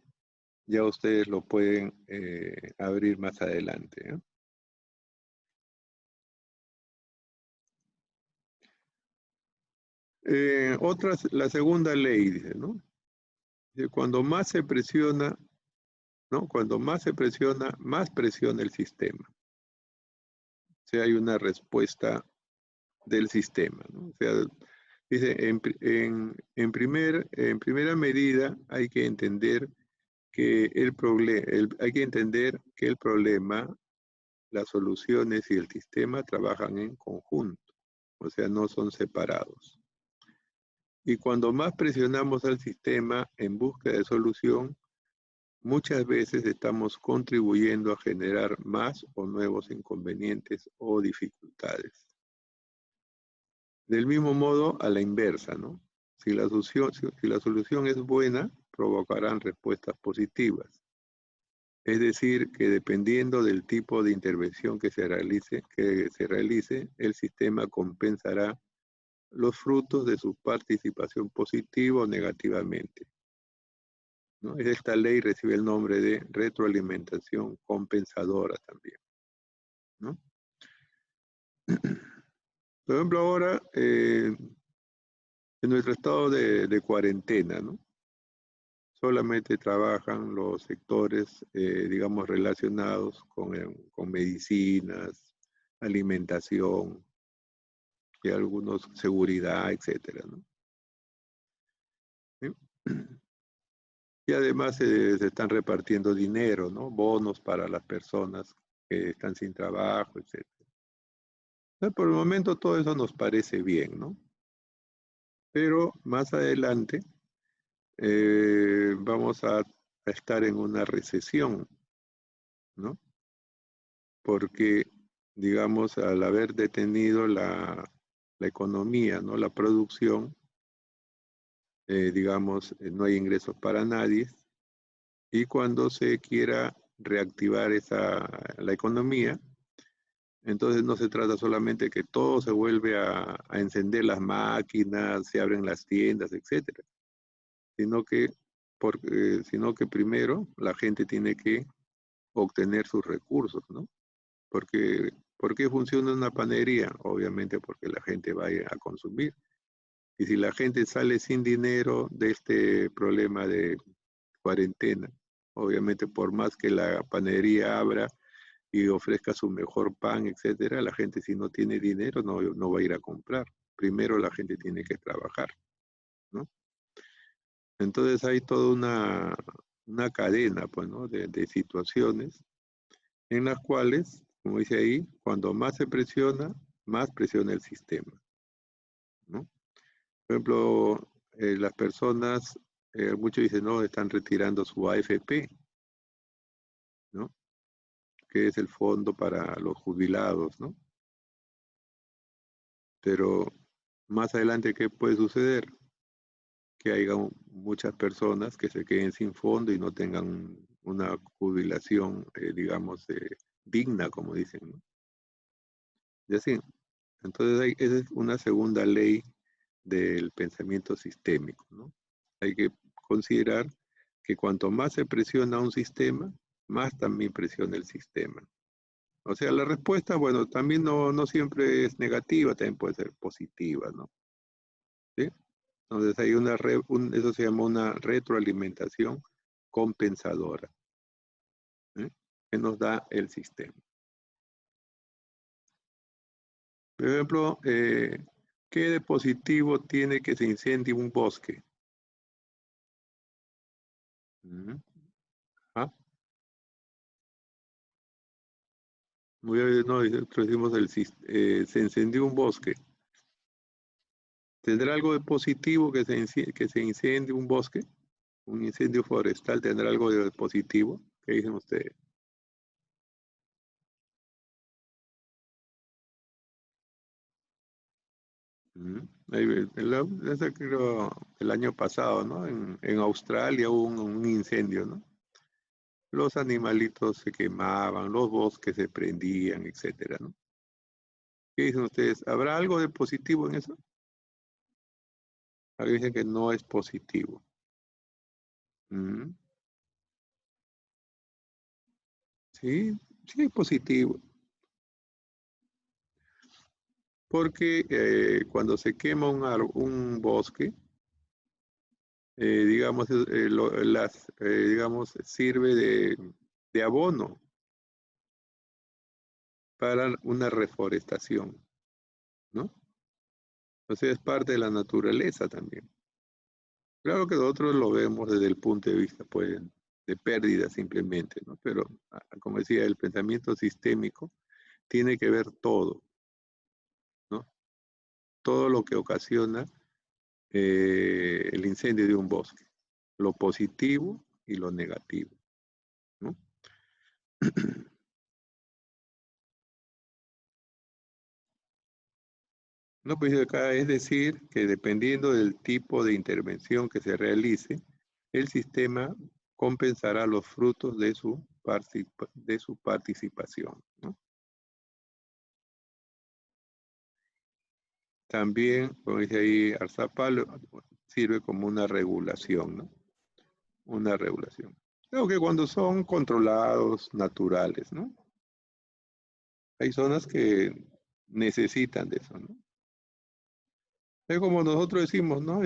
ya ustedes lo pueden abrir más adelante, ¿eh? La segunda ley, dice, ¿no? Dice, cuando más se presiona, ¿no? Cuando más se presiona, más presiona el sistema. O sea, hay una respuesta del sistema, ¿no? O sea, dice, en primera medida hay que entender que hay que entender que el problema, las soluciones y el sistema trabajan en conjunto, o sea, no son separados. Y cuando más presionamos al sistema en busca de solución, muchas veces estamos contribuyendo a generar más o nuevos inconvenientes o dificultades. Del mismo modo, a la inversa, ¿no? Si la solución es buena, provocarán respuestas positivas. Es decir, que dependiendo del tipo de intervención que se realice, el sistema compensará los frutos de su participación positiva o negativamente, ¿no? Esta ley recibe el nombre de retroalimentación compensadora también, ¿no? Por ejemplo, ahora, en nuestro estado de cuarentena, ¿no? Solamente trabajan los sectores, digamos, relacionados con medicinas, alimentación y algunos seguridad, etcétera, ¿no? ¿Sí? Y además se están repartiendo dinero, ¿no? Bonos para las personas que están sin trabajo, etcétera. Por el momento todo eso nos parece bien, ¿no? Pero más adelante vamos a estar en una recesión, ¿no? Porque, digamos, al haber detenido la economía, ¿no? La producción, digamos, no hay ingresos para nadie, y cuando se quiera reactivar la economía, entonces no se trata solamente que todo se vuelve a encender las máquinas, se abren las tiendas, etcétera, sino que, sino que primero la gente tiene que obtener sus recursos, ¿no? Porque, ¿por qué funciona una panadería? Obviamente porque la gente vaya a consumir. Y si la gente sale sin dinero de este problema de cuarentena, obviamente por más que la panadería abra y ofrezca su mejor pan, etcétera, la gente si no tiene dinero no va a ir a comprar, primero la gente tiene que trabajar, ¿no? Entonces hay toda una cadena, pues, ¿no? de situaciones en las cuales, como dice ahí, cuando más se presiona, más presiona el sistema, ¿no? Por ejemplo, las personas, muchos dicen, no, están retirando su AFP, ¿no? Que es el fondo para los jubilados, ¿no? Pero más adelante, ¿qué puede suceder? Que haya muchas personas que se queden sin fondo y no tengan una jubilación, digamos, digna, como dicen, ¿no? Y así. Entonces, esa es una segunda ley del pensamiento sistémico, ¿no? Hay que considerar que cuanto más se presiona un sistema, más también presiona el sistema. O sea, la respuesta, bueno, también no siempre es negativa, también puede ser positiva, ¿no? ¿Sí? Entonces hay eso se llama una retroalimentación compensadora, ¿eh? Que nos da el sistema. Por ejemplo, ¿qué de positivo tiene que se incendie un bosque? ¿Ah? Muy bien, no, nosotros decimos se encendió un bosque. ¿Tendrá algo de positivo que se incendie un bosque? Un incendio forestal, ¿tendrá algo de positivo? ¿Qué dicen ustedes? Eso creo el año pasado, ¿no? En Australia hubo un incendio, ¿no? Los animalitos se quemaban, los bosques se prendían, etcétera, ¿no? ¿Qué dicen ustedes? ¿Habrá algo de positivo en eso? Alguien dice que no es positivo. Mm, Sí, sí es positivo. Porque cuando se quema un bosque, digamos, digamos, sirve de abono para una reforestación, ¿no? O sea, es parte de la naturaleza también. Claro que nosotros lo vemos desde el punto de vista, pues, de pérdida simplemente, ¿no? Pero, como decía, el pensamiento sistémico tiene que ver todo, ¿no? Todo lo que ocasiona el incendio de un bosque, lo positivo y lo negativo, ¿no? No, pues acá es decir que dependiendo del tipo de intervención que se realice, el sistema compensará los frutos de su participación, ¿no? También, como dice ahí Arzapalo, sirve como una regulación, ¿no? Una regulación. Creo que cuando son controlados, naturales, ¿no? Hay zonas que necesitan de eso, ¿no? Es como nosotros decimos, ¿no?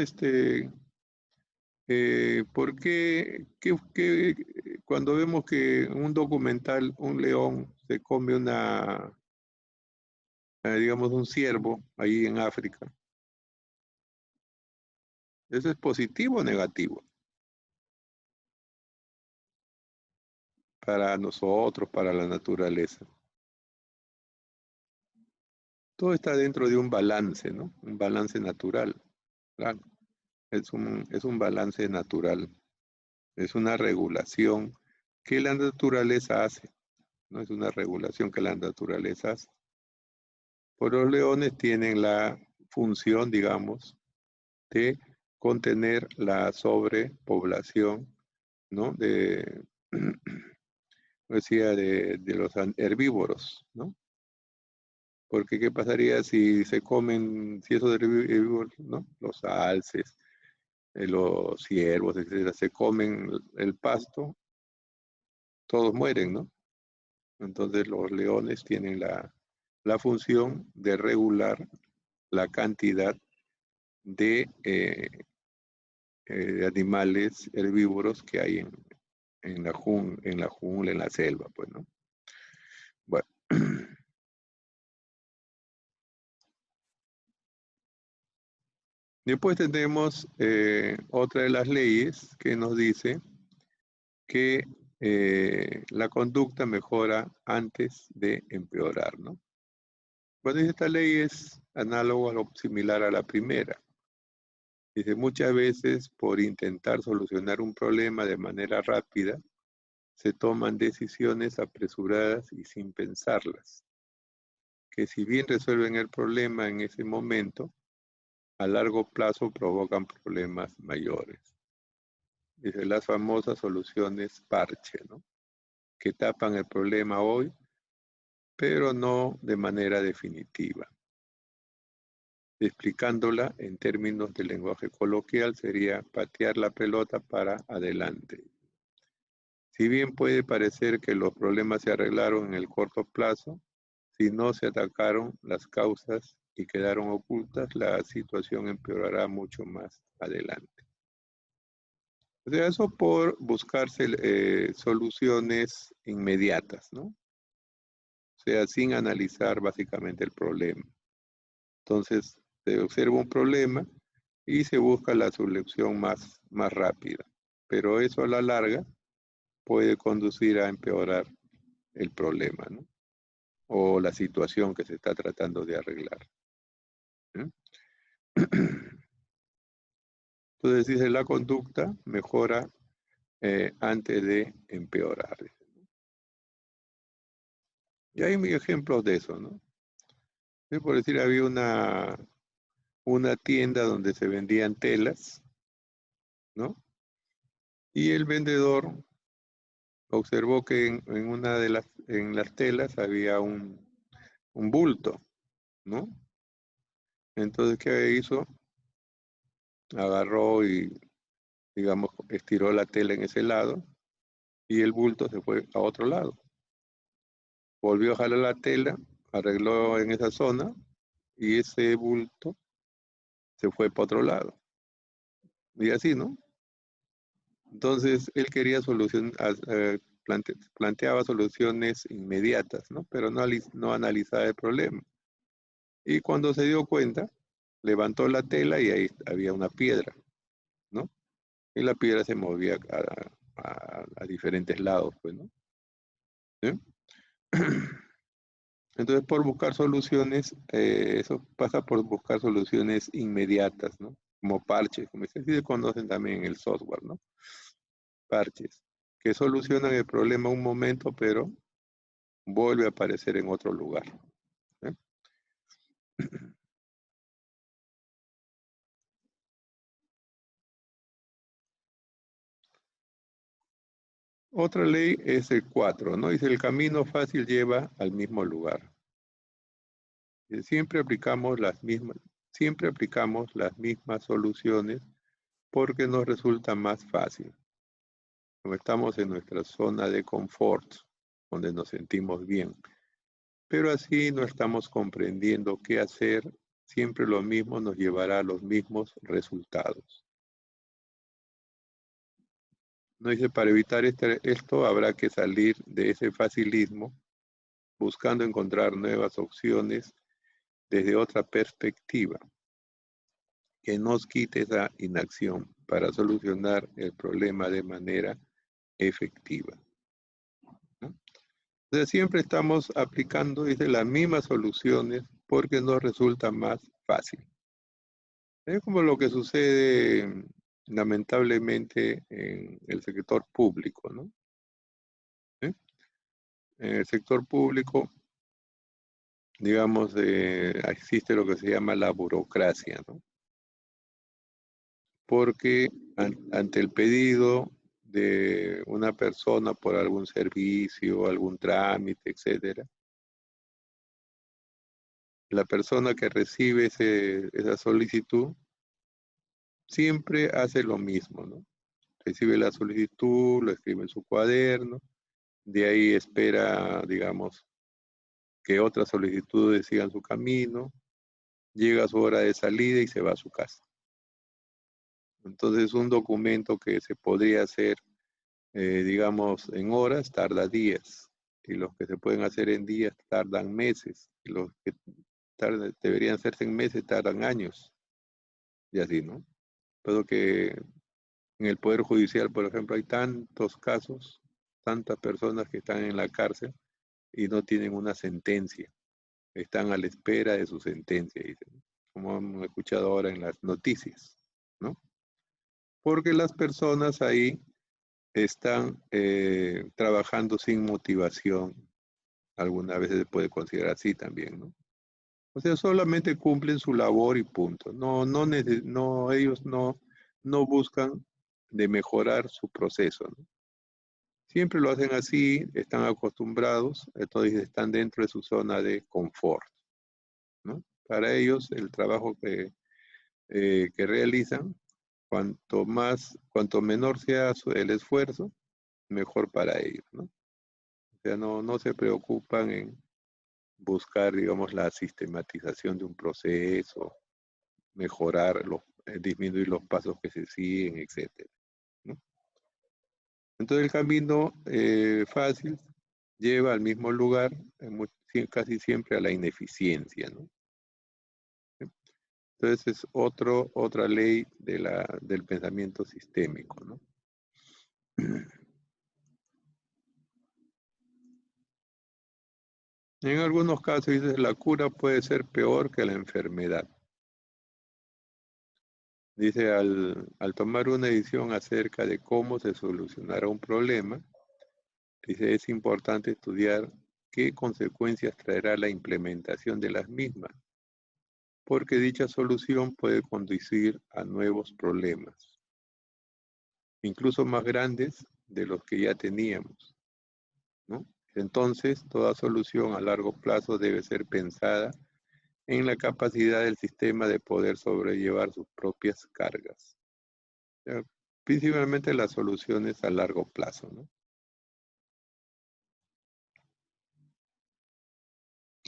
¿Por cuando vemos que en un documental un león se come digamos, un ciervo ahí en África? ¿Eso es positivo o negativo? Para nosotros, para la naturaleza. Todo está dentro de un balance, ¿no? Un balance natural. Claro, es un balance natural. Es una regulación que la naturaleza hace, ¿no? Es una regulación que la naturaleza hace. Pues los leones tienen la función, digamos, de contener la sobrepoblación, ¿no? Decía, de los herbívoros, ¿no? Porque ¿qué pasaría si se comen, si esos herbívoros, ¿no? Los alces, los ciervos, etcétera, se comen el pasto, todos mueren, ¿no? Entonces los leones tienen la función de regular la cantidad de animales herbívoros que hay en la jungla, en la selva, pues, ¿no? Bueno. Después tenemos otra de las leyes que nos dice que la conducta mejora antes de empeorar, ¿no? Bueno, esta ley es análogo a lo similar a la primera. Dice, muchas veces por intentar solucionar un problema de manera rápida, se toman decisiones apresuradas y sin pensarlas, que si bien resuelven el problema en ese momento, a largo plazo provocan problemas mayores. Dice, las famosas soluciones parche, ¿no? Que tapan el problema hoy, pero no de manera definitiva. Explicándola en términos de lenguaje coloquial sería patear la pelota para adelante. Si bien puede parecer que los problemas se arreglaron en el corto plazo, si no se atacaron las causas y quedaron ocultas, la situación empeorará mucho más adelante. O sea, eso por buscarse soluciones inmediatas, ¿no? O sea, sin analizar básicamente el problema. Entonces, se observa un problema y se busca la solución más rápida. Pero eso a la larga puede conducir a empeorar el problema, ¿no? O la situación que se está tratando de arreglar. ¿Eh? Entonces dice, la conducta mejora antes de empeorar. Y hay ejemplos de eso, ¿no? Por decir, había una tienda donde se vendían telas, ¿no? Y el vendedor observó que en una de las telas había un bulto, ¿no? Entonces, ¿qué hizo? Agarró y, digamos, estiró la tela en ese lado y el bulto se fue a otro lado. Volvió a jalar la tela, arregló en esa zona y ese bulto se fue para otro lado. Y así, ¿no? Entonces, él quería planteaba soluciones inmediatas, ¿no? Pero no analizaba el problema. Y cuando se dio cuenta, levantó la tela y ahí había una piedra, ¿no? Y la piedra se movía a diferentes lados, pues, ¿no? ¿Sí? Entonces, por buscar soluciones, eso pasa por buscar soluciones inmediatas, ¿no? Como parches, como se conocen también en el software, ¿no? Parches, que solucionan el problema un momento, pero vuelve a aparecer en otro lugar. ¿Eh? Otra ley es el 4, ¿no? Dice, el camino fácil lleva al mismo lugar. Siempre aplicamos las mismas soluciones porque nos resulta más fácil. Como estamos en nuestra zona de confort, donde nos sentimos bien. Pero así no estamos comprendiendo qué hacer. Siempre lo mismo nos llevará a los mismos resultados. No dice, para evitar esto habrá que salir de ese facilismo, buscando encontrar nuevas opciones desde otra perspectiva, que nos quite esa inacción para solucionar el problema de manera efectiva. ¿No? O sea, siempre estamos aplicando, dice, las mismas soluciones porque nos resulta más fácil. Es como lo que sucede lamentablemente en el sector público, ¿no? ¿Eh? En el sector público, digamos, existe lo que se llama la burocracia, ¿no? Porque ante el pedido de una persona por algún servicio, algún trámite, etcétera, la persona que recibe esa solicitud siempre hace lo mismo, ¿no? Recibe la solicitud, lo escribe en su cuaderno, de ahí espera, digamos, que otras solicitudes sigan su camino, llega a su hora de salida y se va a su casa. Entonces, un documento que se podría hacer, digamos, en horas, tarda días. Y los que se pueden hacer en días tardan meses. Y los que deberían hacerse en meses tardan años. y así, ¿no? Pero que en el Poder Judicial, por ejemplo, hay tantos casos, tantas personas que están en la cárcel y no tienen una sentencia, están a la espera de su sentencia, dicen, como hemos escuchado ahora en las noticias, ¿no? Porque las personas ahí están trabajando sin motivación, algunas veces se puede considerar así también, ¿no? O sea, solamente cumplen su labor y punto. Ellos no buscan de mejorar su proceso, ¿no? Siempre lo hacen así, están acostumbrados, entonces están dentro de su zona de confort, ¿no? Para ellos, el trabajo que realizan, cuanto menor sea el esfuerzo, mejor para ellos, ¿no? O sea, no se preocupan en buscar, digamos, la sistematización de un proceso, mejorar, disminuir los pasos que se siguen, etcétera, ¿no? Entonces el camino fácil lleva al mismo lugar, casi siempre a la ineficiencia, ¿no? Entonces es otra ley del pensamiento sistémico, ¿no? En algunos casos dices, la cura puede ser peor que la enfermedad. Dice, al tomar una decisión acerca de cómo se solucionará un problema, dice, es importante estudiar qué consecuencias traerá la implementación de las mismas, porque dicha solución puede conducir a nuevos problemas, incluso más grandes de los que ya teníamos, ¿no? Entonces, toda solución a largo plazo debe ser pensada en la capacidad del sistema de poder sobrellevar sus propias cargas. O sea, principalmente las soluciones a largo plazo, ¿no?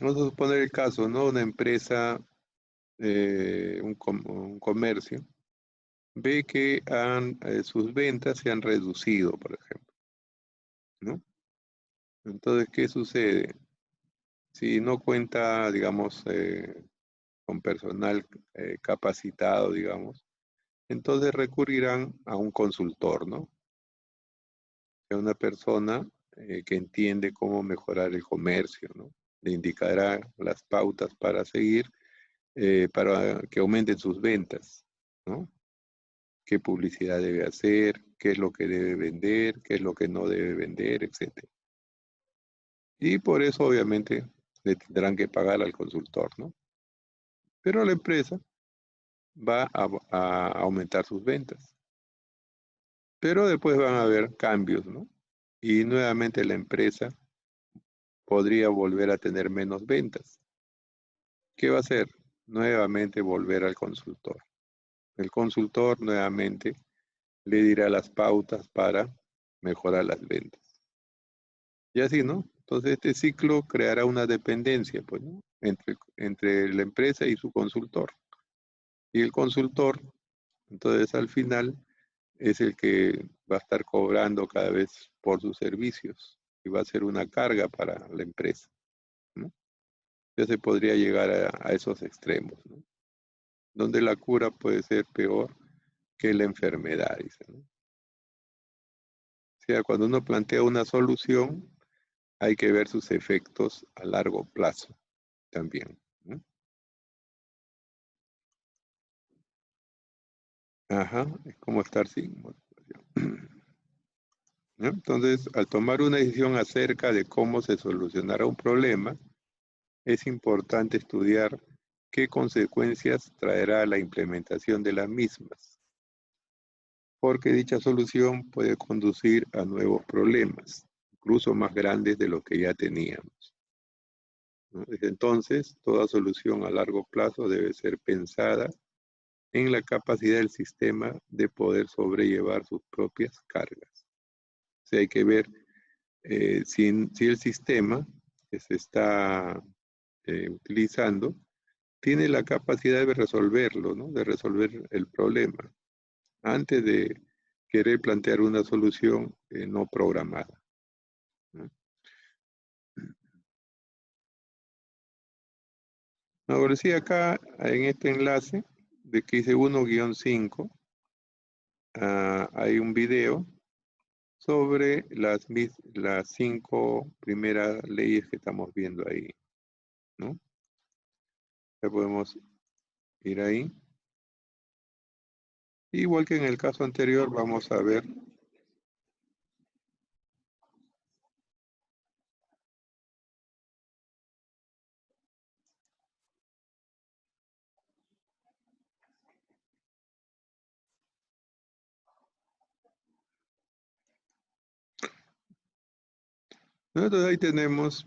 Vamos a suponer el caso, ¿no? Una empresa, un comercio, ve que sus ventas se han reducido, por ejemplo, ¿no? Entonces, ¿qué sucede? Si no cuenta, digamos, con personal capacitado, digamos, entonces recurrirán a un consultor, ¿no? A una persona que entiende cómo mejorar el comercio, ¿no? Le indicará las pautas para seguir, para que aumenten sus ventas, ¿no? Qué publicidad debe hacer, qué es lo que debe vender, qué es lo que no debe vender, etc. Y por eso, obviamente, le tendrán que pagar al consultor, ¿no? Pero la empresa va a aumentar sus ventas. Pero después van a haber cambios, ¿no? Y nuevamente la empresa podría volver a tener menos ventas. ¿Qué va a hacer? Nuevamente volver al consultor. El consultor nuevamente le dirá las pautas para mejorar las ventas. Y así, ¿no? Entonces este ciclo creará una dependencia, pues, ¿no? Entre la empresa y su consultor. Y el consultor, entonces al final, es el que va a estar cobrando cada vez por sus servicios y va a ser una carga para la empresa, ¿no? Ya se podría llegar a esos extremos, ¿no? Donde la cura puede ser peor que la enfermedad, dice, ¿no? O sea, cuando uno plantea una solución, hay que ver sus efectos a largo plazo también, ¿no? Ajá, es como estar sin motivación. ¿No? Entonces, al tomar una decisión acerca de cómo se solucionará un problema, es importante estudiar qué consecuencias traerá la implementación de las mismas, porque dicha solución puede conducir a nuevos problemas, incluso más grandes de los que ya teníamos, ¿no? Desde entonces, toda solución a largo plazo debe ser pensada en la capacidad del sistema de poder sobrellevar sus propias cargas. O sea, hay que ver si el sistema que se está utilizando tiene la capacidad de resolverlo, ¿no? De resolver el problema, antes de querer plantear una solución no programada, ¿no? Ahora sí, acá en este enlace de que dice 1-5, hay un video sobre las 5 primeras leyes que estamos viendo ahí, ¿no? Ya podemos ir ahí. Igual que en el caso anterior, vamos a ver. Entonces ahí tenemos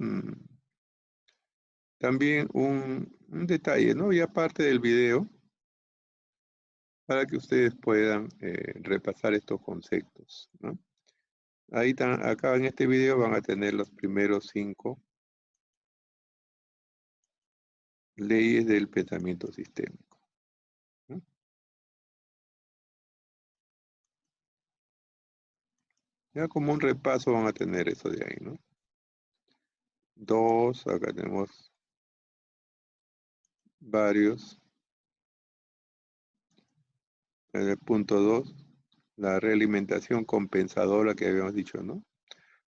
también un detalle, ¿no? Y aparte del video, para que ustedes puedan repasar estos conceptos, ¿no? Ahí acá en este video van a tener los primeros 5 leyes del pensamiento sistémico, ¿no? Ya como un repaso van a tener eso de ahí, ¿no? 2, acá tenemos varios. En el punto 2, la realimentación compensadora que habíamos dicho, ¿no?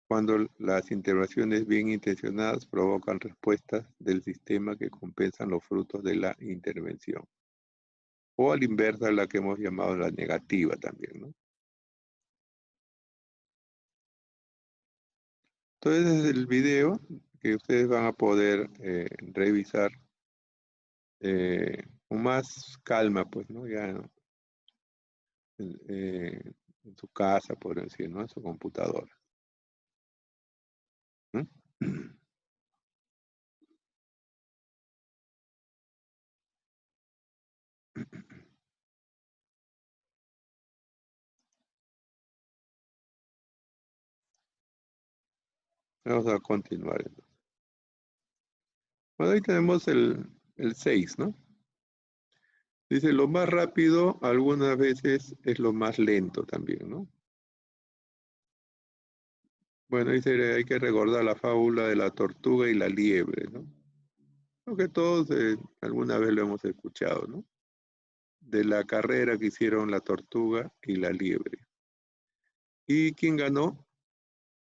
Cuando las intervenciones bien intencionadas provocan respuestas del sistema que compensan los frutos de la intervención. O a la inversa, la que hemos llamado la negativa también, ¿no? Entonces, es el video que ustedes van a poder revisar con más calma, pues, ¿no? Ya en su casa, por decir, ¿no? En su computadora, ¿no? Vamos a continuar. Bueno, ahí tenemos el 6, ¿no? Dice, lo más rápido algunas veces es lo más lento también, ¿no? Bueno, dice, hay que recordar la fábula de la tortuga y la liebre, ¿no? Creo que todos alguna vez lo hemos escuchado, ¿no? De la carrera que hicieron la tortuga y la liebre. ¿Y quién ganó?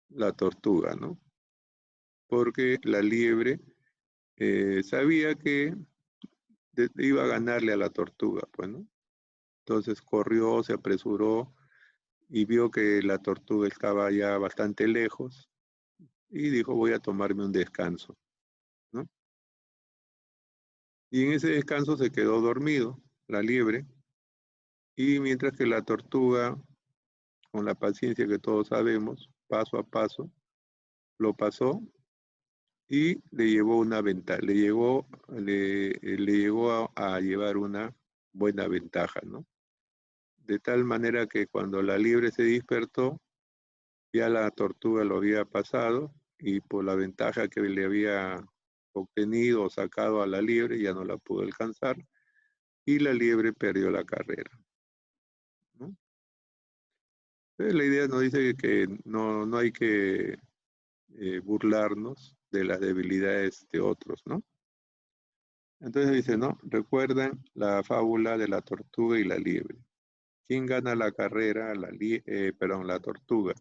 La tortuga, ¿no? Porque la liebre sabía que iba a ganarle a la tortuga, pues, ¿no? Entonces corrió, se apresuró y vio que la tortuga estaba ya bastante lejos y dijo, voy a tomarme un descanso, ¿no? Y en ese descanso se quedó dormido, la liebre, y mientras que la tortuga, con la paciencia que todos sabemos, paso a paso, lo pasó y le llevó una ventaja, le llegó a llevar una buena ventaja, ¿no? De tal manera que cuando la liebre se despertó, ya la tortuga lo había pasado y por la ventaja que le había obtenido o sacado a la liebre ya no la pudo alcanzar y la liebre perdió la carrera, ¿no? Entonces, la idea nos dice que no hay que burlarnos de las debilidades de otros, ¿no? Entonces dice, ¿no? Recuerdan la fábula de la tortuga y la liebre. ¿Quién gana la carrera? La tortuga.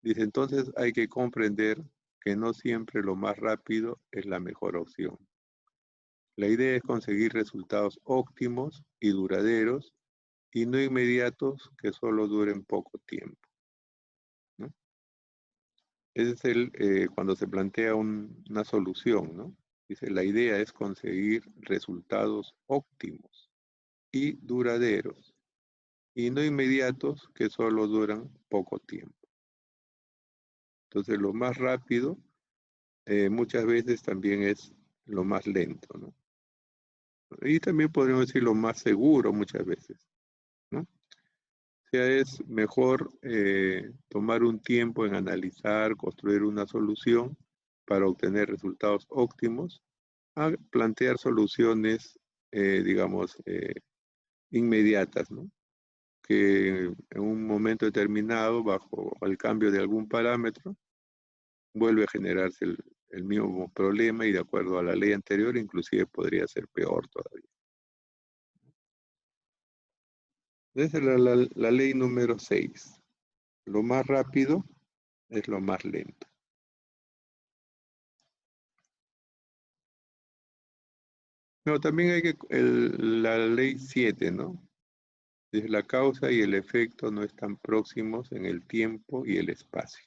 Dice, entonces hay que comprender que no siempre lo más rápido es la mejor opción. La idea es conseguir resultados óptimos y duraderos y no inmediatos que solo duren poco tiempo, ¿no? Ese es cuando se plantea una solución, ¿no? Dice, la idea es conseguir resultados óptimos y duraderos y no inmediatos que solo duran poco tiempo. Entonces, lo más rápido muchas veces también es lo más lento, ¿no? Y también podríamos decir lo más seguro muchas veces, ¿no? O sea, es mejor tomar un tiempo en analizar, construir una solución para obtener resultados óptimos, a plantear soluciones, digamos, inmediatas, ¿no? Que en un momento determinado, bajo el cambio de algún parámetro, vuelve a generarse el mismo problema y de acuerdo a la ley anterior, inclusive podría ser peor todavía. Esa es la ley número 6. Lo más rápido es lo más lento. Pero también hay que, la ley 7, ¿no? Dice, la causa y el efecto no están próximos en el tiempo y el espacio.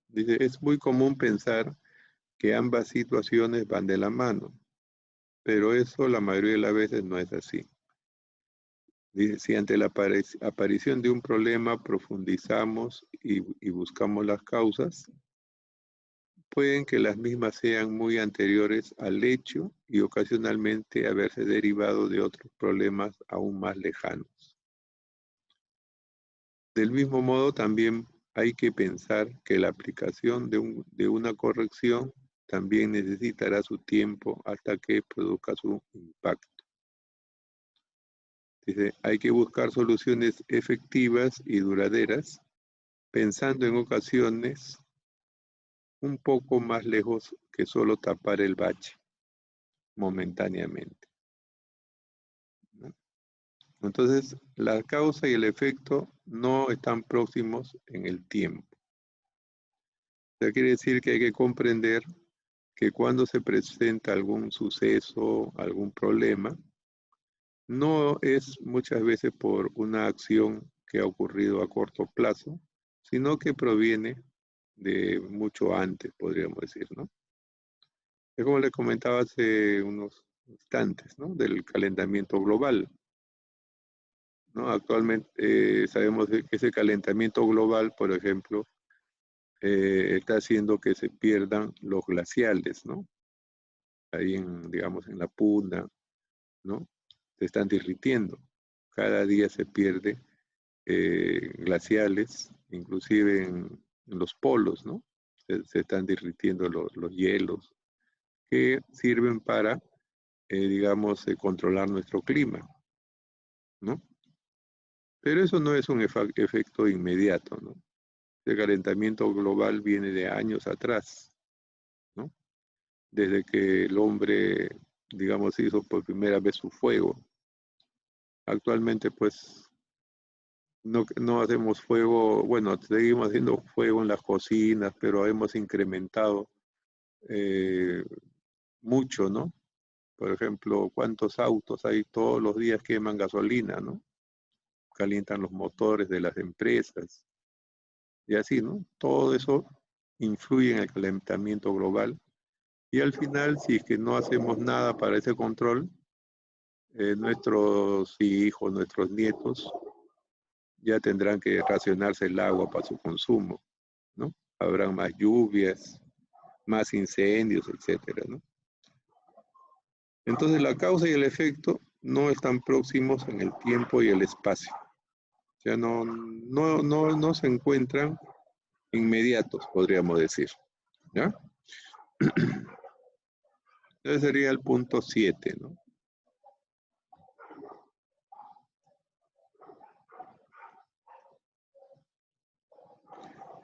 Dice, es muy común pensar que ambas situaciones van de la mano, pero eso la mayoría de las veces no es así. Dice, si ante la aparición de un problema profundizamos y buscamos las causas, pueden que las mismas sean muy anteriores al hecho y ocasionalmente haberse derivado de otros problemas aún más lejanos. Del mismo modo, también hay que pensar que la aplicación de una corrección también necesitará su tiempo hasta que produzca su impacto. Dice, hay que buscar soluciones efectivas y duraderas, pensando en ocasiones un poco más lejos que solo tapar el bache momentáneamente, ¿no? Entonces, la causa y el efecto no están próximos en el tiempo. O sea, quiere decir que hay que comprender que cuando se presenta algún suceso, algún problema, no es muchas veces por una acción que ha ocurrido a corto plazo, sino que proviene de mucho antes, podríamos decir, ¿no? Es como le comentaba hace unos instantes, ¿no? Del calentamiento global, ¿no? Actualmente sabemos que ese calentamiento global, por ejemplo, está haciendo que se pierdan los glaciales, ¿no? Ahí digamos, en la Puna, ¿no? Se están derritiendo. Cada día se pierde glaciales, inclusive en los polos, ¿no? Se están derritiendo los hielos que sirven para, digamos, controlar nuestro clima, ¿no? Pero eso no es un efecto inmediato, ¿no? El calentamiento global viene de años atrás, ¿no? Desde que el hombre, digamos, hizo por primera vez su fuego. Actualmente, pues, no hacemos fuego, bueno, seguimos haciendo fuego en las cocinas, pero hemos incrementado mucho, ¿no? Por ejemplo, ¿cuántos autos hay todos los días queman gasolina, ¿no? Calientan los motores de las empresas y así, ¿no? Todo eso influye en el calentamiento global y al final, si es que no hacemos nada para ese control, nuestros hijos, nuestros nietos ya tendrán que racionarse el agua para su consumo, ¿no? Habrán más lluvias, más incendios, etcétera, ¿no? Entonces la causa y el efecto no están próximos en el tiempo y el espacio. O sea, no se encuentran inmediatos, podríamos decir, ¿ya? Ese sería el punto 7, ¿no?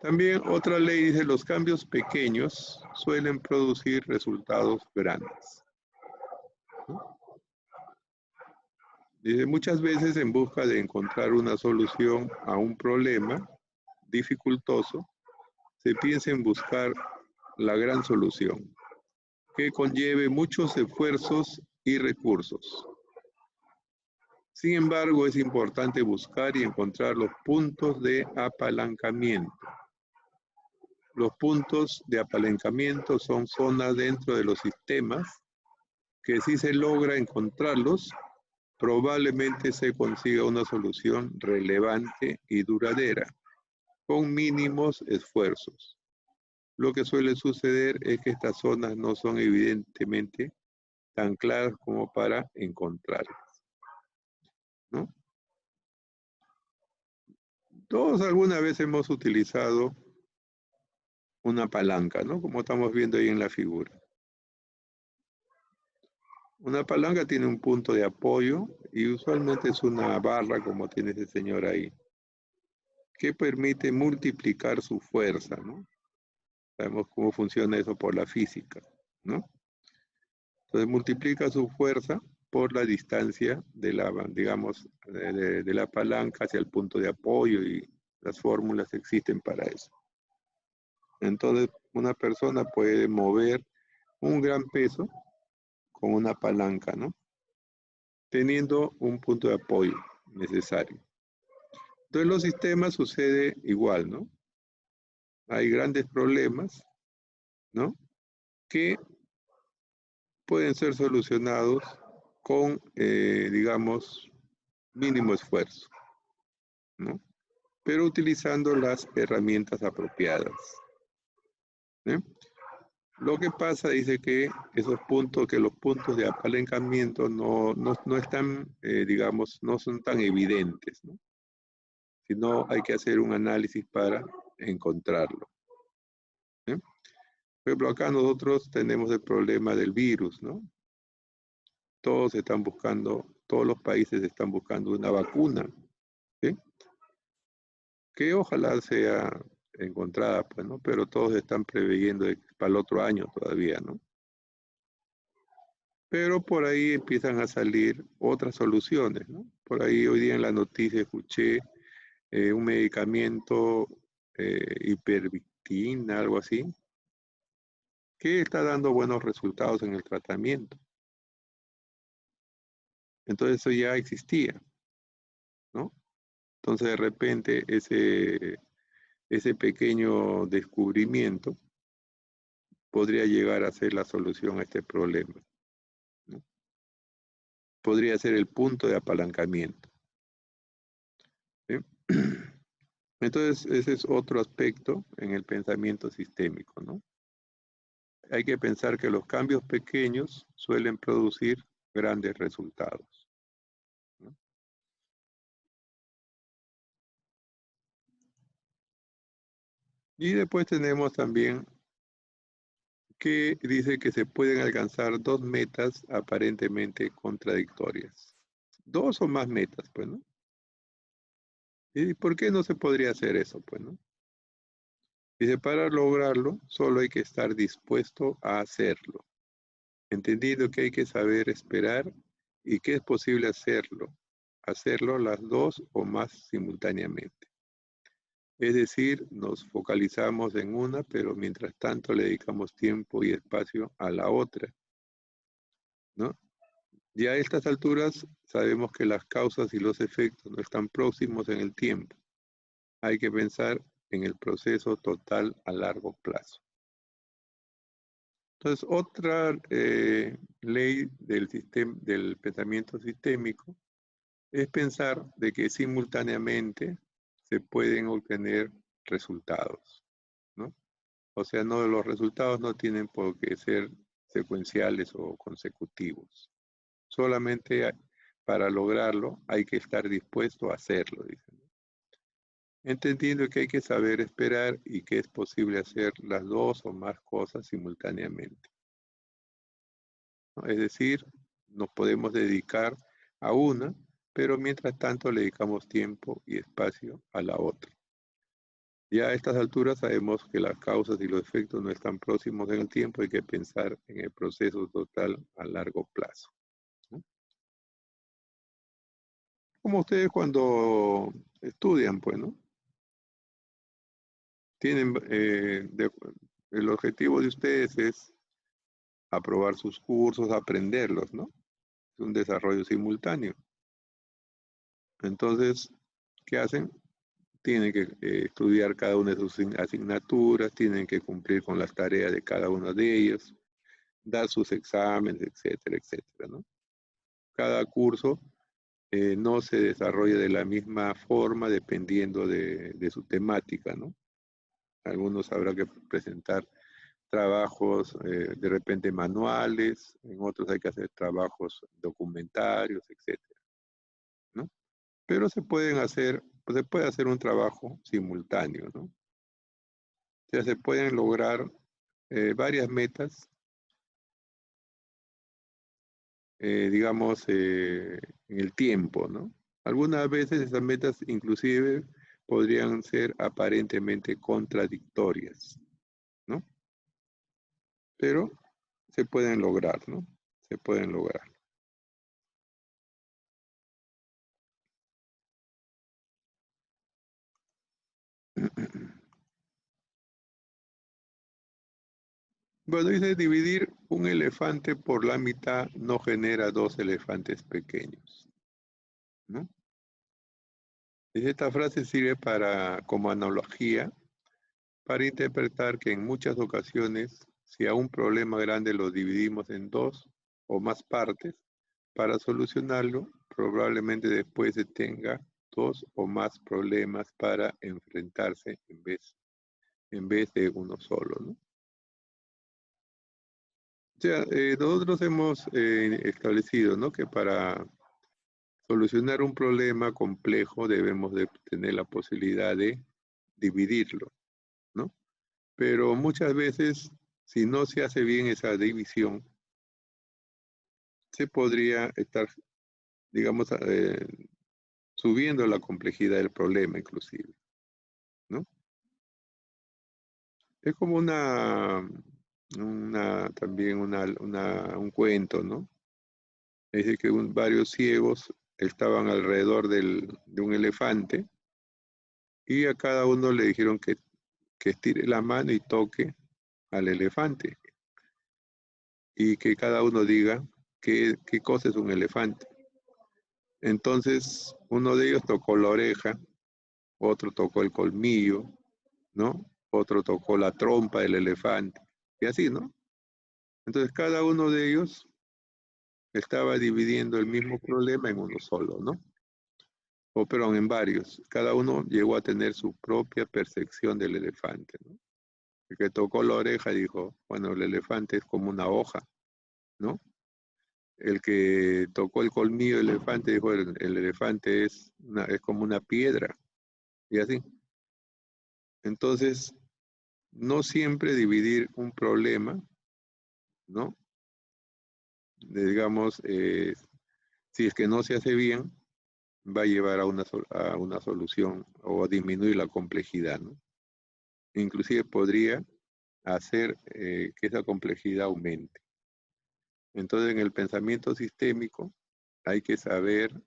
También otra ley dice, los cambios pequeños suelen producir resultados grandes, ¿no? Dice, muchas veces en busca de encontrar una solución a un problema dificultoso, se piensa en buscar la gran solución, que conlleve muchos esfuerzos y recursos. Sin embargo, es importante buscar y encontrar los puntos de apalancamiento. Los puntos de apalancamiento son zonas dentro de los sistemas que si se logra encontrarlos, probablemente se consiga una solución relevante y duradera, con mínimos esfuerzos. Lo que suele suceder es que estas zonas no son evidentemente tan claras como para encontrarlas, ¿no? Todos alguna vez hemos utilizado una palanca, ¿no? Como estamos viendo ahí en la figura. Una palanca tiene un punto de apoyo y usualmente es una barra como tiene ese señor ahí, que permite multiplicar su fuerza, ¿no? Sabemos cómo funciona eso por la física, ¿no? Entonces multiplica su fuerza por la distancia de la, digamos, de la palanca hacia el punto de apoyo, y las fórmulas existen para eso. Entonces, una persona puede mover un gran peso con una palanca, ¿no? Teniendo un punto de apoyo necesario. Entonces, los sistemas sucede igual, ¿no? Hay grandes problemas, ¿no? Que pueden ser solucionados con, digamos, mínimo esfuerzo, ¿no? Pero utilizando las herramientas apropiadas. ¿Eh? Lo que pasa, dice que esos puntos, que los puntos de apalancamiento no están, digamos, no son tan evidentes, ¿no? Sino hay que hacer un análisis para encontrarlo. ¿Eh? Por ejemplo, acá nosotros tenemos el problema del virus, ¿no? Todos los países están buscando una vacuna, ¿sí? Que ojalá sea encontrada, pues, ¿no? Pero todos están preveyendo para el otro año todavía, ¿no? Pero por ahí empiezan a salir otras soluciones, ¿no? Por ahí hoy día en la noticia escuché un medicamento, Ivermectina, algo así, que está dando buenos resultados en el tratamiento. Entonces eso ya existía, ¿no? Entonces de repente ese pequeño descubrimiento podría llegar a ser la solución a este problema, ¿no? Podría ser el punto de apalancamiento, ¿sí? Entonces, ese es otro aspecto en el pensamiento sistémico, ¿no? Hay que pensar que los cambios pequeños suelen producir grandes resultados, ¿no? Y después tenemos también que dice que se pueden alcanzar dos metas aparentemente contradictorias. Dos o más metas, pues, ¿no? ¿Y por qué no se podría hacer eso, pues, no? Dice, para lograrlo, solo hay que estar dispuesto a hacerlo, entendiendo que hay que saber esperar y que es posible hacerlo las dos o más simultáneamente. Es decir, nos focalizamos en una, pero mientras tanto le dedicamos tiempo y espacio a la otra, ¿no? Ya a estas alturas sabemos que las causas y los efectos no están próximos en el tiempo. Hay que pensar en el proceso total a largo plazo. Entonces, otra ley del pensamiento sistémico es pensar de que simultáneamente se pueden obtener resultados, ¿no? O sea, los resultados no tienen por qué ser secuenciales o consecutivos. Solamente para lograrlo hay que estar dispuesto a hacerlo, dicen. Entendiendo que hay que saber esperar y que es posible hacer las dos o más cosas simultáneamente, ¿no? Es decir, nos podemos dedicar a una, pero mientras tanto le dedicamos tiempo y espacio a la otra. Ya a estas alturas sabemos que las causas y los efectos no están próximos en el tiempo, hay que pensar en el proceso total a largo plazo, ¿no? Como ustedes cuando estudian, pues, ¿no? Tienen, el objetivo de ustedes es aprobar sus cursos, aprenderlos, ¿no? Es un desarrollo simultáneo. Entonces, ¿qué hacen? Tienen que estudiar cada una de sus asignaturas, tienen que cumplir con las tareas de cada una de ellas, dar sus exámenes, etcétera, etcétera, ¿no? Cada curso no se desarrolla de la misma forma dependiendo de su temática, ¿no? Algunos habrá que presentar trabajos de repente manuales, en otros hay que hacer trabajos documentarios, etcétera, ¿no? Pero se puede hacer un trabajo simultáneo, ¿no? O sea, se pueden lograr varias metas, digamos, en el tiempo, ¿no? Algunas veces esas metas inclusive podrían ser aparentemente contradictorias, ¿no? Pero se pueden lograr, ¿no? Se pueden lograr. Bueno, dice dividir un elefante por la mitad no genera dos elefantes pequeños, ¿no? Dice, esta frase sirve como analogía para interpretar que en muchas ocasiones, si a un problema grande lo dividimos en dos o más partes, para solucionarlo, probablemente después se tenga dos o más problemas para enfrentarse en vez de uno solo, ¿no? O sea, nosotros hemos establecido, ¿no?, que para solucionar un problema complejo debemos de tener la posibilidad de dividirlo, ¿no? Pero muchas veces, si no se hace bien esa división, se podría estar, digamos, subiendo la complejidad del problema inclusive, ¿no? Es como también un cuento, ¿no? Es decir, que varios ciegos estaban alrededor de un elefante y a cada uno le dijeron que estire la mano y toque al elefante y que cada uno diga qué cosa es un elefante. Entonces, uno de ellos tocó la oreja, otro tocó el colmillo, ¿no? Otro tocó la trompa del elefante, y así, ¿no? Entonces, cada uno de ellos estaba dividiendo el mismo problema en uno solo, ¿no? O, perdón, en varios. Cada uno llegó a tener su propia percepción del elefante, ¿no? El que tocó la oreja dijo, bueno, el elefante es como una hoja, ¿no? El que tocó el colmillo del elefante dijo, el elefante es como una piedra, y así. Entonces, no siempre dividir un problema, ¿no? Digamos, si es que no se hace bien, va a llevar a una solución o a disminuir la complejidad, ¿no? Inclusive podría hacer que esa complejidad aumente. Entonces, en el pensamiento sistémico hay que saber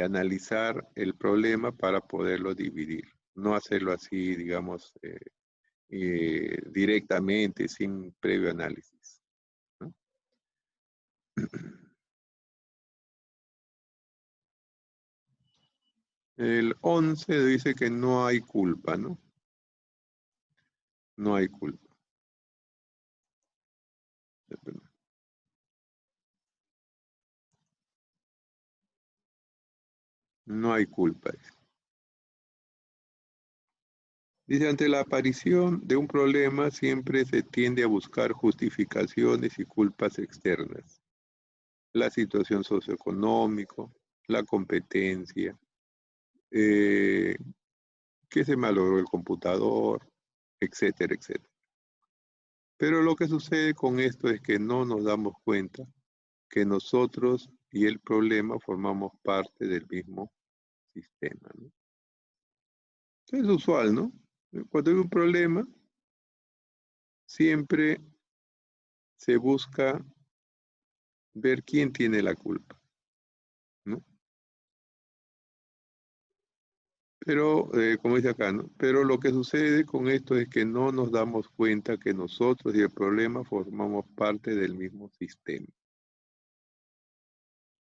analizar el problema para poderlo dividir. No hacerlo así, digamos, directamente, sin previo análisis, ¿no? El 11 dice que no hay culpa, ¿no? No hay culpa. No hay culpa. Dice, ante la aparición de un problema siempre se tiende a buscar justificaciones y culpas externas. La situación socioeconómica, la competencia, que se malogró el computador, etcétera, etcétera. Pero lo que sucede con esto es que no nos damos cuenta que nosotros y el problema formamos parte del mismo sistema, ¿no? Es usual, ¿no? Cuando hay un problema, siempre se busca ver quién tiene la culpa, ¿no? Pero, como dice acá, ¿no? Pero lo que sucede con esto es que no nos damos cuenta que nosotros y el problema formamos parte del mismo sistema.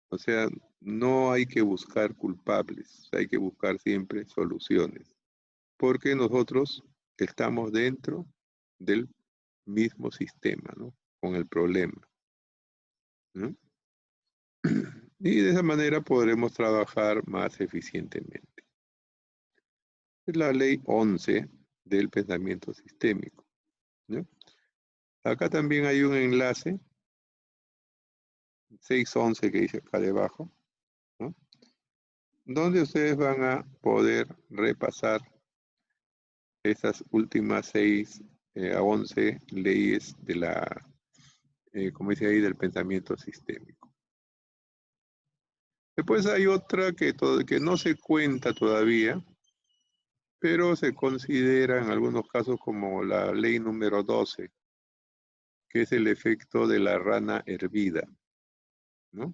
O sea, no hay que buscar culpables, hay que buscar siempre soluciones, porque nosotros estamos dentro del mismo sistema, ¿no? Con el problema, ¿no? Y de esa manera podremos trabajar más eficientemente. Es la ley 11 del pensamiento sistémico, ¿no? Acá también hay un enlace, 611 que dice acá debajo, ¿no? Donde ustedes van a poder repasar esas últimas 6 a 11 leyes de como dice ahí, del pensamiento sistémico. Después hay otra que no se cuenta todavía, pero se considera en algunos casos como la ley número 12, que es el efecto de la rana hervida, ¿no?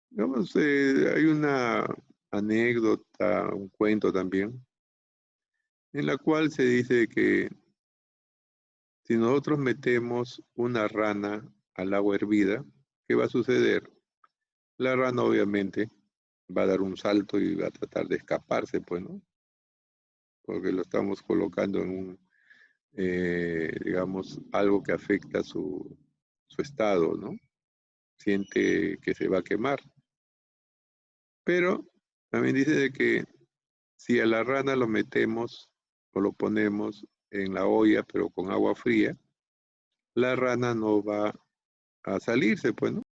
Digamos, hay una anécdota, un cuento también, en la cual se dice que si nosotros metemos una rana al agua hervida, ¿qué va a suceder? La rana obviamente va a dar un salto y va a tratar de escaparse, pues, ¿no? Porque lo estamos colocando en un, digamos, algo que afecta su estado, ¿no? Siente que se va a quemar. Pero también dice de que si a la rana lo metemos o lo ponemos en la olla, pero con agua fría, la rana no va a salirse, pues, ¿no?